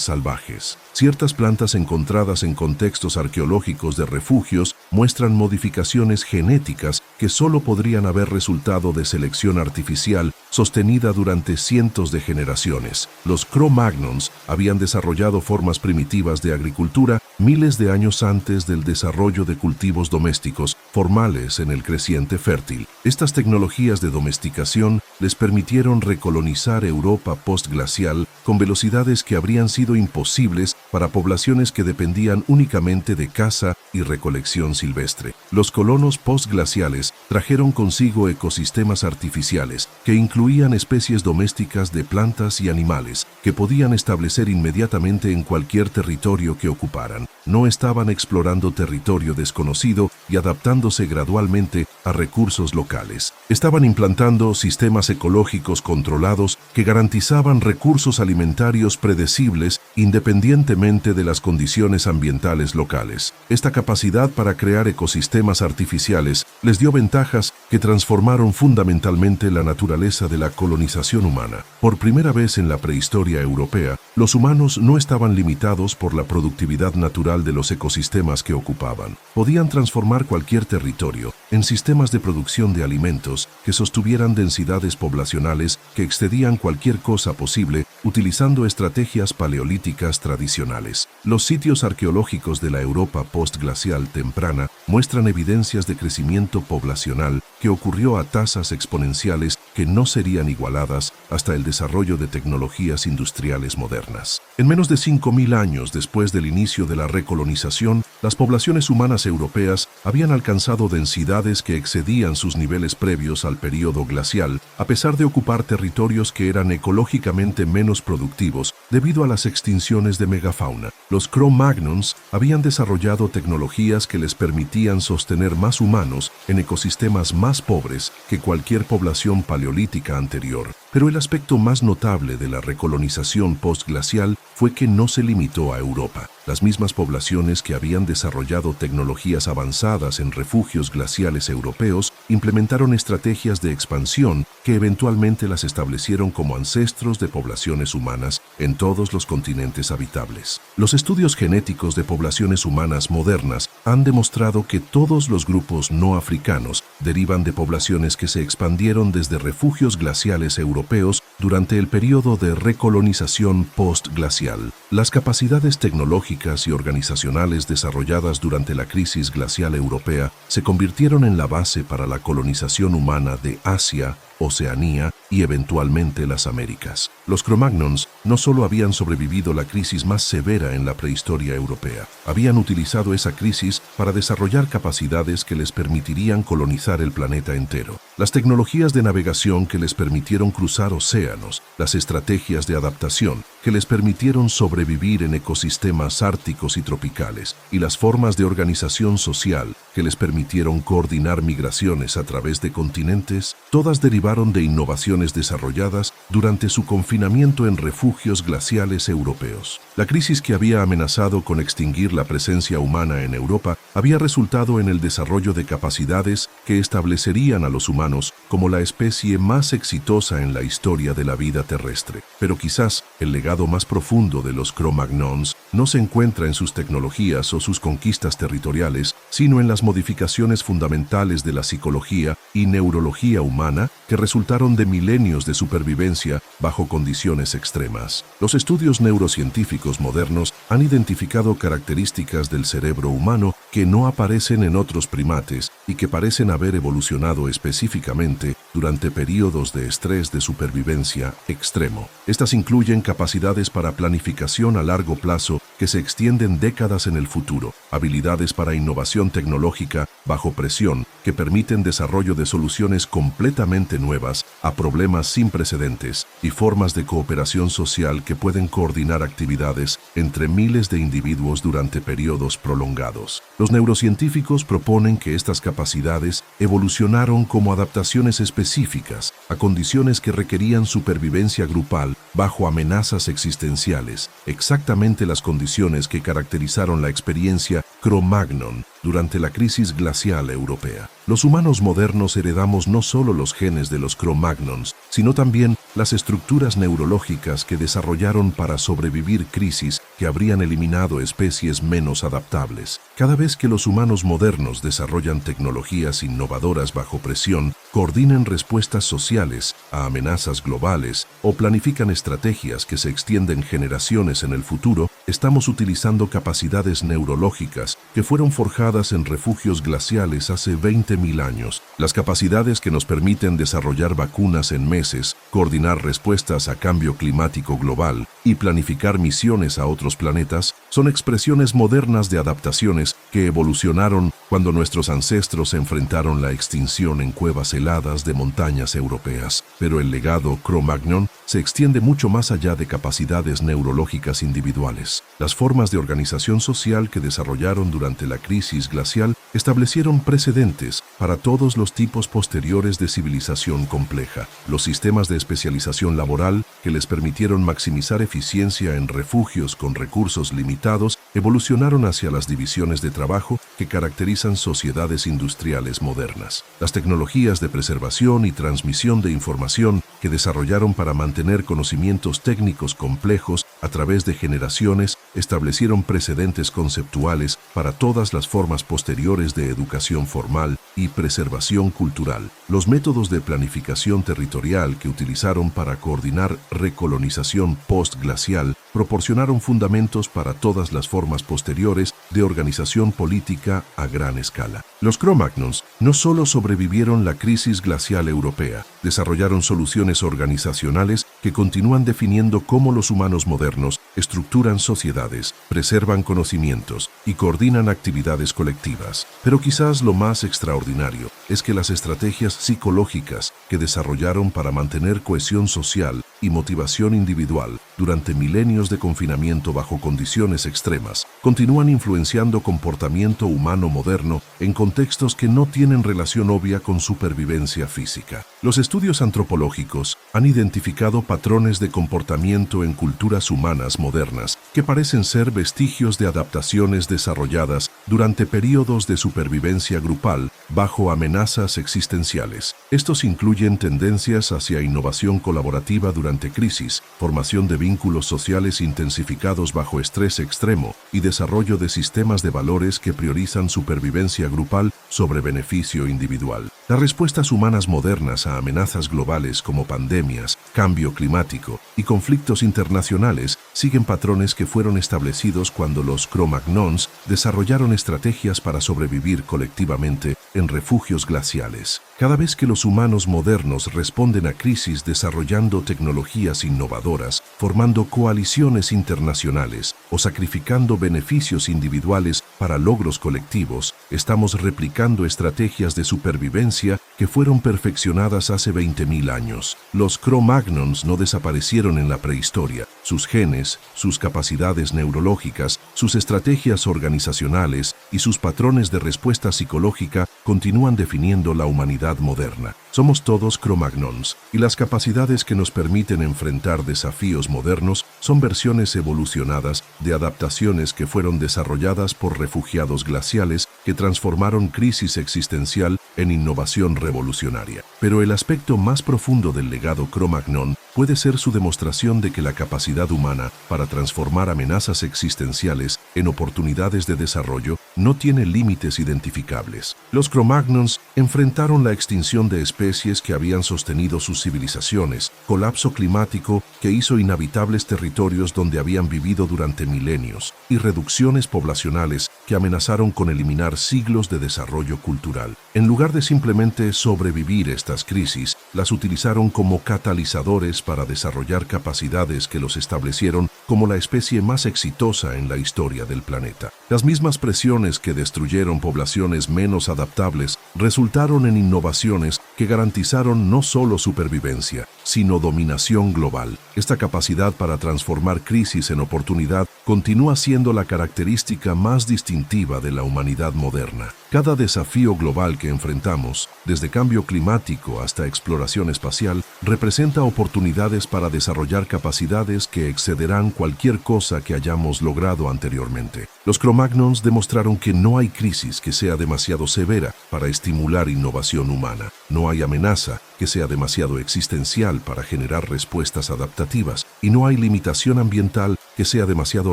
Speaker 1: salvajes. Ciertas plantas encontradas en contextos arqueológicos de refugios muestran modificaciones genéticas que solo podrían haber resultado de selección artificial sostenida durante cientos de generaciones. Los Cro-Magnons habían desarrollado formas primitivas de agricultura miles de años antes del desarrollo de cultivos domésticos formales en el creciente fértil. Estas tecnologías de domesticación les permitieron recolonizar Europa postglacial con velocidades que habrían sido imposibles para poblaciones que dependían únicamente de caza y recolección silvestre. Los colonos postglaciales trajeron consigo ecosistemas artificiales que incluían especies domésticas de plantas y animales que podían establecer inmediatamente en cualquier territorio que ocuparan. No estaban explorando territorio desconocido y adaptándose gradualmente a recursos locales. Estaban implantando sistemas ecológicos controlados que garantizaban recursos alimentarios predecibles independientemente de las condiciones ambientales locales. Esta capacidad para crear ecosistemas artificiales les dio ventajas que transformaron fundamentalmente la naturaleza de la colonización humana. Por primera vez en la prehistoria europea, los humanos no estaban limitados por la productividad natural de los ecosistemas que ocupaban. Podían transformar cualquier territorio en sistemas de producción de alimentos que sostuvieran densidades poblacionales que excedían cualquier cosa posible utilizando estrategias paleolíticas tradicionales. Los sitios arqueológicos de la Europa postglacial temprana muestran evidencias de crecimiento poblacional que ocurrió a tasas exponenciales que no serían igualadas hasta el desarrollo de tecnologías industriales modernas. En menos de 5.000 años después del inicio de la recolonización, las poblaciones humanas europeas habían alcanzado densidades que excedían sus niveles previos al período glacial, a pesar de ocupar territorios que eran ecológicamente menos productivos debido a las extinciones de megafauna. Los Cro-Magnons habían desarrollado tecnologías que les permitían sostener más humanos en ecosistemas más pobres que cualquier población paleolítica anterior. Pero el aspecto más notable de la recolonización postglacial fue que no se limitó a Europa. Las mismas poblaciones que habían desarrollado tecnologías avanzadas en refugios glaciales europeos implementaron estrategias de expansión que eventualmente las establecieron como ancestros de poblaciones humanas en todos los continentes habitables. Los estudios genéticos de poblaciones humanas modernas han demostrado que todos los grupos no africanos derivan de poblaciones que se expandieron desde refugios glaciales europeos durante el periodo de recolonización postglacial. Las capacidades tecnológicas y organizacionales desarrolladas durante la crisis glacial europea se convirtieron en la base para la colonización humana de Asia, Oceanía y eventualmente las Américas. Los Cro-Magnons no solo habían sobrevivido la crisis más severa en la prehistoria europea, habían utilizado esa crisis para desarrollar capacidades que les permitirían colonizar el planeta entero. Las tecnologías de navegación que les permitieron cruzar océanos, las estrategias de adaptación que les permitieron sobrevivir en ecosistemas árticos y tropicales, y las formas de organización social que les permitieron coordinar migraciones a través de continentes, todas derivaron de innovaciones desarrolladas durante su confinamiento en refugios glaciales europeos. La crisis que había amenazado con extinguir la presencia humana en Europa había resultado en el desarrollo de capacidades que establecerían a los humanos como la especie más exitosa en la historia de la vida terrestre. Pero quizás el legado más profundo de los Cro-Magnons no se encuentra en sus tecnologías o sus conquistas territoriales, sino en las modificaciones fundamentales de la psicología y neurología humana que resultaron de milenios de supervivencia bajo condiciones extremas. Los estudios neurocientíficos modernos han identificado características del cerebro humano que no aparecen en otros primates y que parecen haber evolucionado específicamente durante periodos de estrés de supervivencia extremo. Estas incluyen capacidades para planificación a largo plazo que se extienden décadas en el futuro, habilidades para innovación tecnológica bajo presión que permiten desarrollo de soluciones completamente nuevas a problemas sin precedentes y formas de cooperación social que pueden coordinar actividades entre miles de individuos durante periodos prolongados. Los neurocientíficos proponen que estas capacidades evolucionaron como adaptaciones específicas a condiciones que requerían supervivencia grupal bajo amenazas existenciales, exactamente las condiciones que caracterizaron la experiencia Cro-Magnon durante la crisis glacial europea. Los humanos modernos heredamos no solo los genes de los Cro-Magnons, sino también las estructuras neurológicas que desarrollaron para sobrevivir crisis que habrían eliminado especies menos adaptables. Cada vez que los humanos modernos desarrollan tecnologías innovadoras bajo presión, coordinan respuestas sociales a amenazas globales o planifican estrategias que se extienden generaciones en el futuro, estamos utilizando capacidades neurológicas que fueron forjadas en refugios glaciales hace 20.000 años. Las capacidades que nos permiten desarrollar vacunas en meses, coordinar respuestas a cambio climático global y planificar misiones a otros planetas son expresiones modernas de adaptaciones que evolucionaron cuando nuestros ancestros enfrentaron la extinción en cuevas heladas de montañas europeas. Pero el legado Cro-Magnon se extiende mucho más allá de capacidades neurológicas individuales. Las formas de organización social que desarrollaron durante la crisis glacial establecieron precedentes para todos los tipos posteriores de civilización compleja. Los sistemas de especialización laboral que les permitieron maximizar eficiencia en refugios con recursos limitados evolucionaron hacia las divisiones de trabajo que caracterizan sociedades industriales modernas. Las tecnologías de preservación y transmisión de información que desarrollaron para mantener conocimientos técnicos complejos a través de generaciones establecieron precedentes conceptuales para todas las formas posteriores de educación formal y preservación cultural. Los métodos de planificación territorial que utilizaron para coordinar recolonización postglacial proporcionaron fundamentos para todas las formas posteriores de organización política a gran escala. Los Cro-Magnons no solo sobrevivieron la crisis glacial europea, desarrollaron soluciones organizacionales que continúan definiendo cómo los humanos modernos estructuran sociedades, preservan conocimientos y coordinan actividades colectivas. Pero quizás lo más extraordinario es que las estrategias psicológicas que desarrollaron para mantener cohesión social y motivación individual durante milenios de confinamiento bajo condiciones extremas continúan influenciando comportamiento humano moderno en contextos que no tienen relación obvia con supervivencia física. Los estudios antropológicos han identificado patrones de comportamiento en culturas humanas modernas que parecen ser vestigios de adaptaciones desarrolladas durante periodos de supervivencia grupal bajo amenazas existenciales. Estos incluyen tendencias hacia innovación colaborativa durante crisis, formación de vínculos sociales intensificados bajo estrés extremo y desarrollo de sistemas de valores que priorizan supervivencia grupal sobre beneficio individual. Las respuestas humanas modernas a amenazas globales como pandemias, cambio climático y conflictos internacionales siguen patrones que fueron establecidos cuando los Cro-Magnons desarrollaron estrategias para sobrevivir colectivamente en refugios glaciales. Cada vez que los humanos modernos responden a crisis desarrollando tecnologías innovadoras, formando coaliciones internacionales o sacrificando beneficios individuales para logros colectivos, estamos replicando estrategias de supervivencia que fueron perfeccionadas hace 20.000 años. Los Cro-Magnons no desaparecieron en la prehistoria. Sus genes, sus capacidades neurológicas, sus estrategias organizacionales y sus patrones de respuesta psicológica continúan definiendo la humanidad moderna. Somos todos Cro-Magnons, y las capacidades que nos permiten enfrentar desafíos modernos son versiones evolucionadas de adaptaciones que fueron desarrolladas por refugiados glaciales que transformaron crisis existencial en innovación revolucionaria. Pero el aspecto más profundo del legado Cro-Magnon puede ser su demostración de que la capacidad humana para transformar amenazas existenciales en oportunidades de desarrollo no tiene límites identificables. Los Cro-Magnons enfrentaron la extinción de especies que habían sostenido sus civilizaciones, colapso climático que hizo inhabitables territorios donde habían vivido durante milenios, y reducciones poblacionales que amenazaron con eliminar siglos de desarrollo cultural. En lugar de simplemente sobrevivir estas crisis, las utilizaron como catalizadores para desarrollar capacidades que los establecieron como la especie más exitosa en la historia del planeta. Las mismas presiones que destruyeron poblaciones menos adaptables resultaron en innovaciones que garantizaron no solo supervivencia, sino dominación global. Esta capacidad para transformar crisis en oportunidad continúa siendo la característica más distintiva de la humanidad moderna. Cada desafío global que enfrentamos, desde cambio climático hasta exploración espacial, representa oportunidades para desarrollar capacidades que excederán cualquier cosa que hayamos logrado anteriormente. Los Cro-Magnons demostraron que no hay crisis que sea demasiado severa para estimular innovación humana. No hay amenaza que sea demasiado existencial para generar respuestas adaptativas, y no hay limitación ambiental que sea demasiado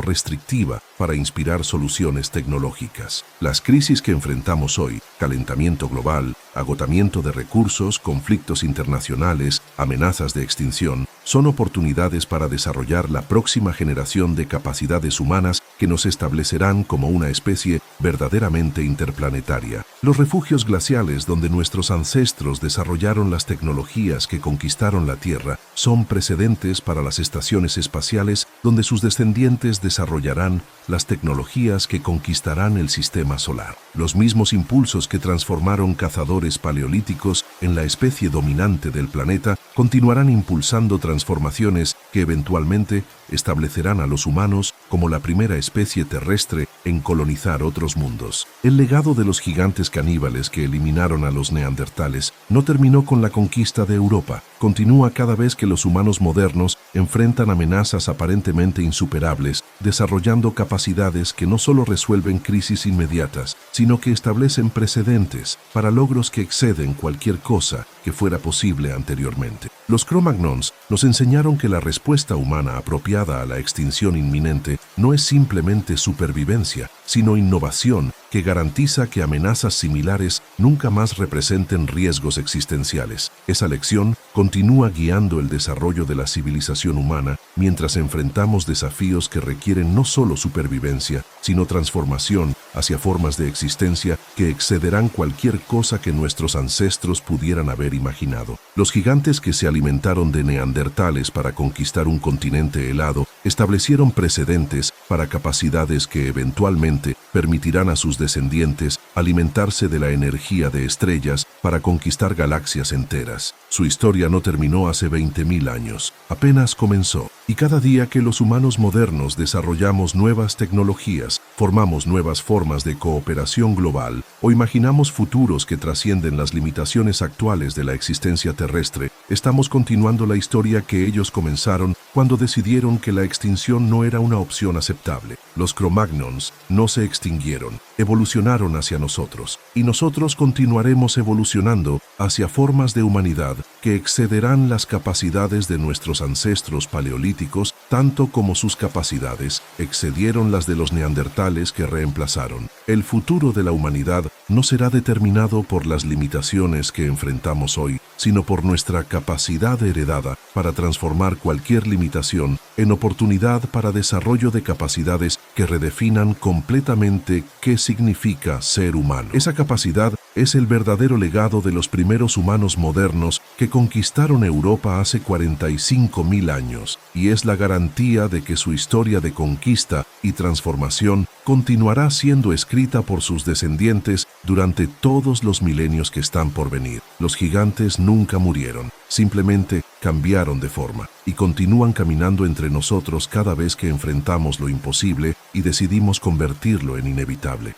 Speaker 1: restrictiva para inspirar soluciones tecnológicas. Las crisis que enfrentamos hoy, calentamiento global, agotamiento de recursos, conflictos internacionales, amenazas de extinción, son oportunidades para desarrollar la próxima generación de capacidades humanas que nos establecerán como una especie verdaderamente interplanetaria. Los refugios glaciales donde nuestros ancestros desarrollaron las tecnologías que conquistaron la Tierra son precedentes para las estaciones espaciales donde sus descendientes desarrollarán las tecnologías que conquistarán el sistema solar. Los mismos impulsos que transformaron cazadores paleolíticos en la especie dominante del planeta continuarán impulsando transformaciones que eventualmente establecerán a los humanos como la primera especie terrestre en colonizar otros mundos. El legado de los gigantes caníbales que eliminaron a los neandertales no terminó con la conquista de Europa. Continúa cada vez que los humanos modernos enfrentan amenazas aparentemente insuperables, desarrollando capacidades que no solo resuelven crisis inmediatas, sino que establecen precedentes para logros que exceden cualquier cosa que fuera posible anteriormente. Los Cro-Magnons nos enseñaron que la respuesta humana apropiada a la extinción inminente no es simplemente supervivencia, sino innovación que garantiza que amenazas similares nunca más representen riesgos existenciales. Esa lección continúa guiando el desarrollo de la civilización humana mientras enfrentamos desafíos que requieren no solo supervivencia, sino transformación hacia formas de existencia que excederán cualquier cosa que nuestros ancestros pudieran haber imaginado. Los gigantes que se alimentaron de neandertales para conquistar un continente helado establecieron precedentes para capacidades que eventualmente permitirán a sus descendientes alimentarse de la energía de estrellas para conquistar galaxias enteras. Su historia no terminó hace 20.000 años, apenas comenzó. Y cada día que los humanos modernos desarrollamos nuevas tecnologías, formamos nuevas formas de cooperación global o imaginamos futuros que trascienden las limitaciones actuales de la existencia terrestre, Estamos continuando la historia que ellos comenzaron cuando decidieron que la extinción no era una opción aceptable. Los Cro-Magnons no se extinguieron, evolucionaron hacia nosotros, y nosotros continuaremos evolucionando hacia formas de humanidad que excederán las capacidades de nuestros ancestros paleolíticos, tanto como sus capacidades excedieron las de los neandertales que reemplazaron. El futuro de la humanidad no será determinado por las limitaciones que enfrentamos hoy, sino por nuestra capacidad heredada para transformar cualquier limitación en oportunidad para desarrollo de capacidades que redefinan completamente qué significa ser humano. Esa capacidad es el verdadero legado de los primeros humanos modernos que conquistaron Europa hace 45.000 años, y es la garantía de que su historia de conquista y transformación continuará siendo escrita por sus descendientes durante todos los milenios que están por venir. Los gigantes nunca murieron, simplemente cambiaron de forma y continúan caminando entre nosotros cada vez que enfrentamos lo imposible y decidimos convertirlo en inevitable.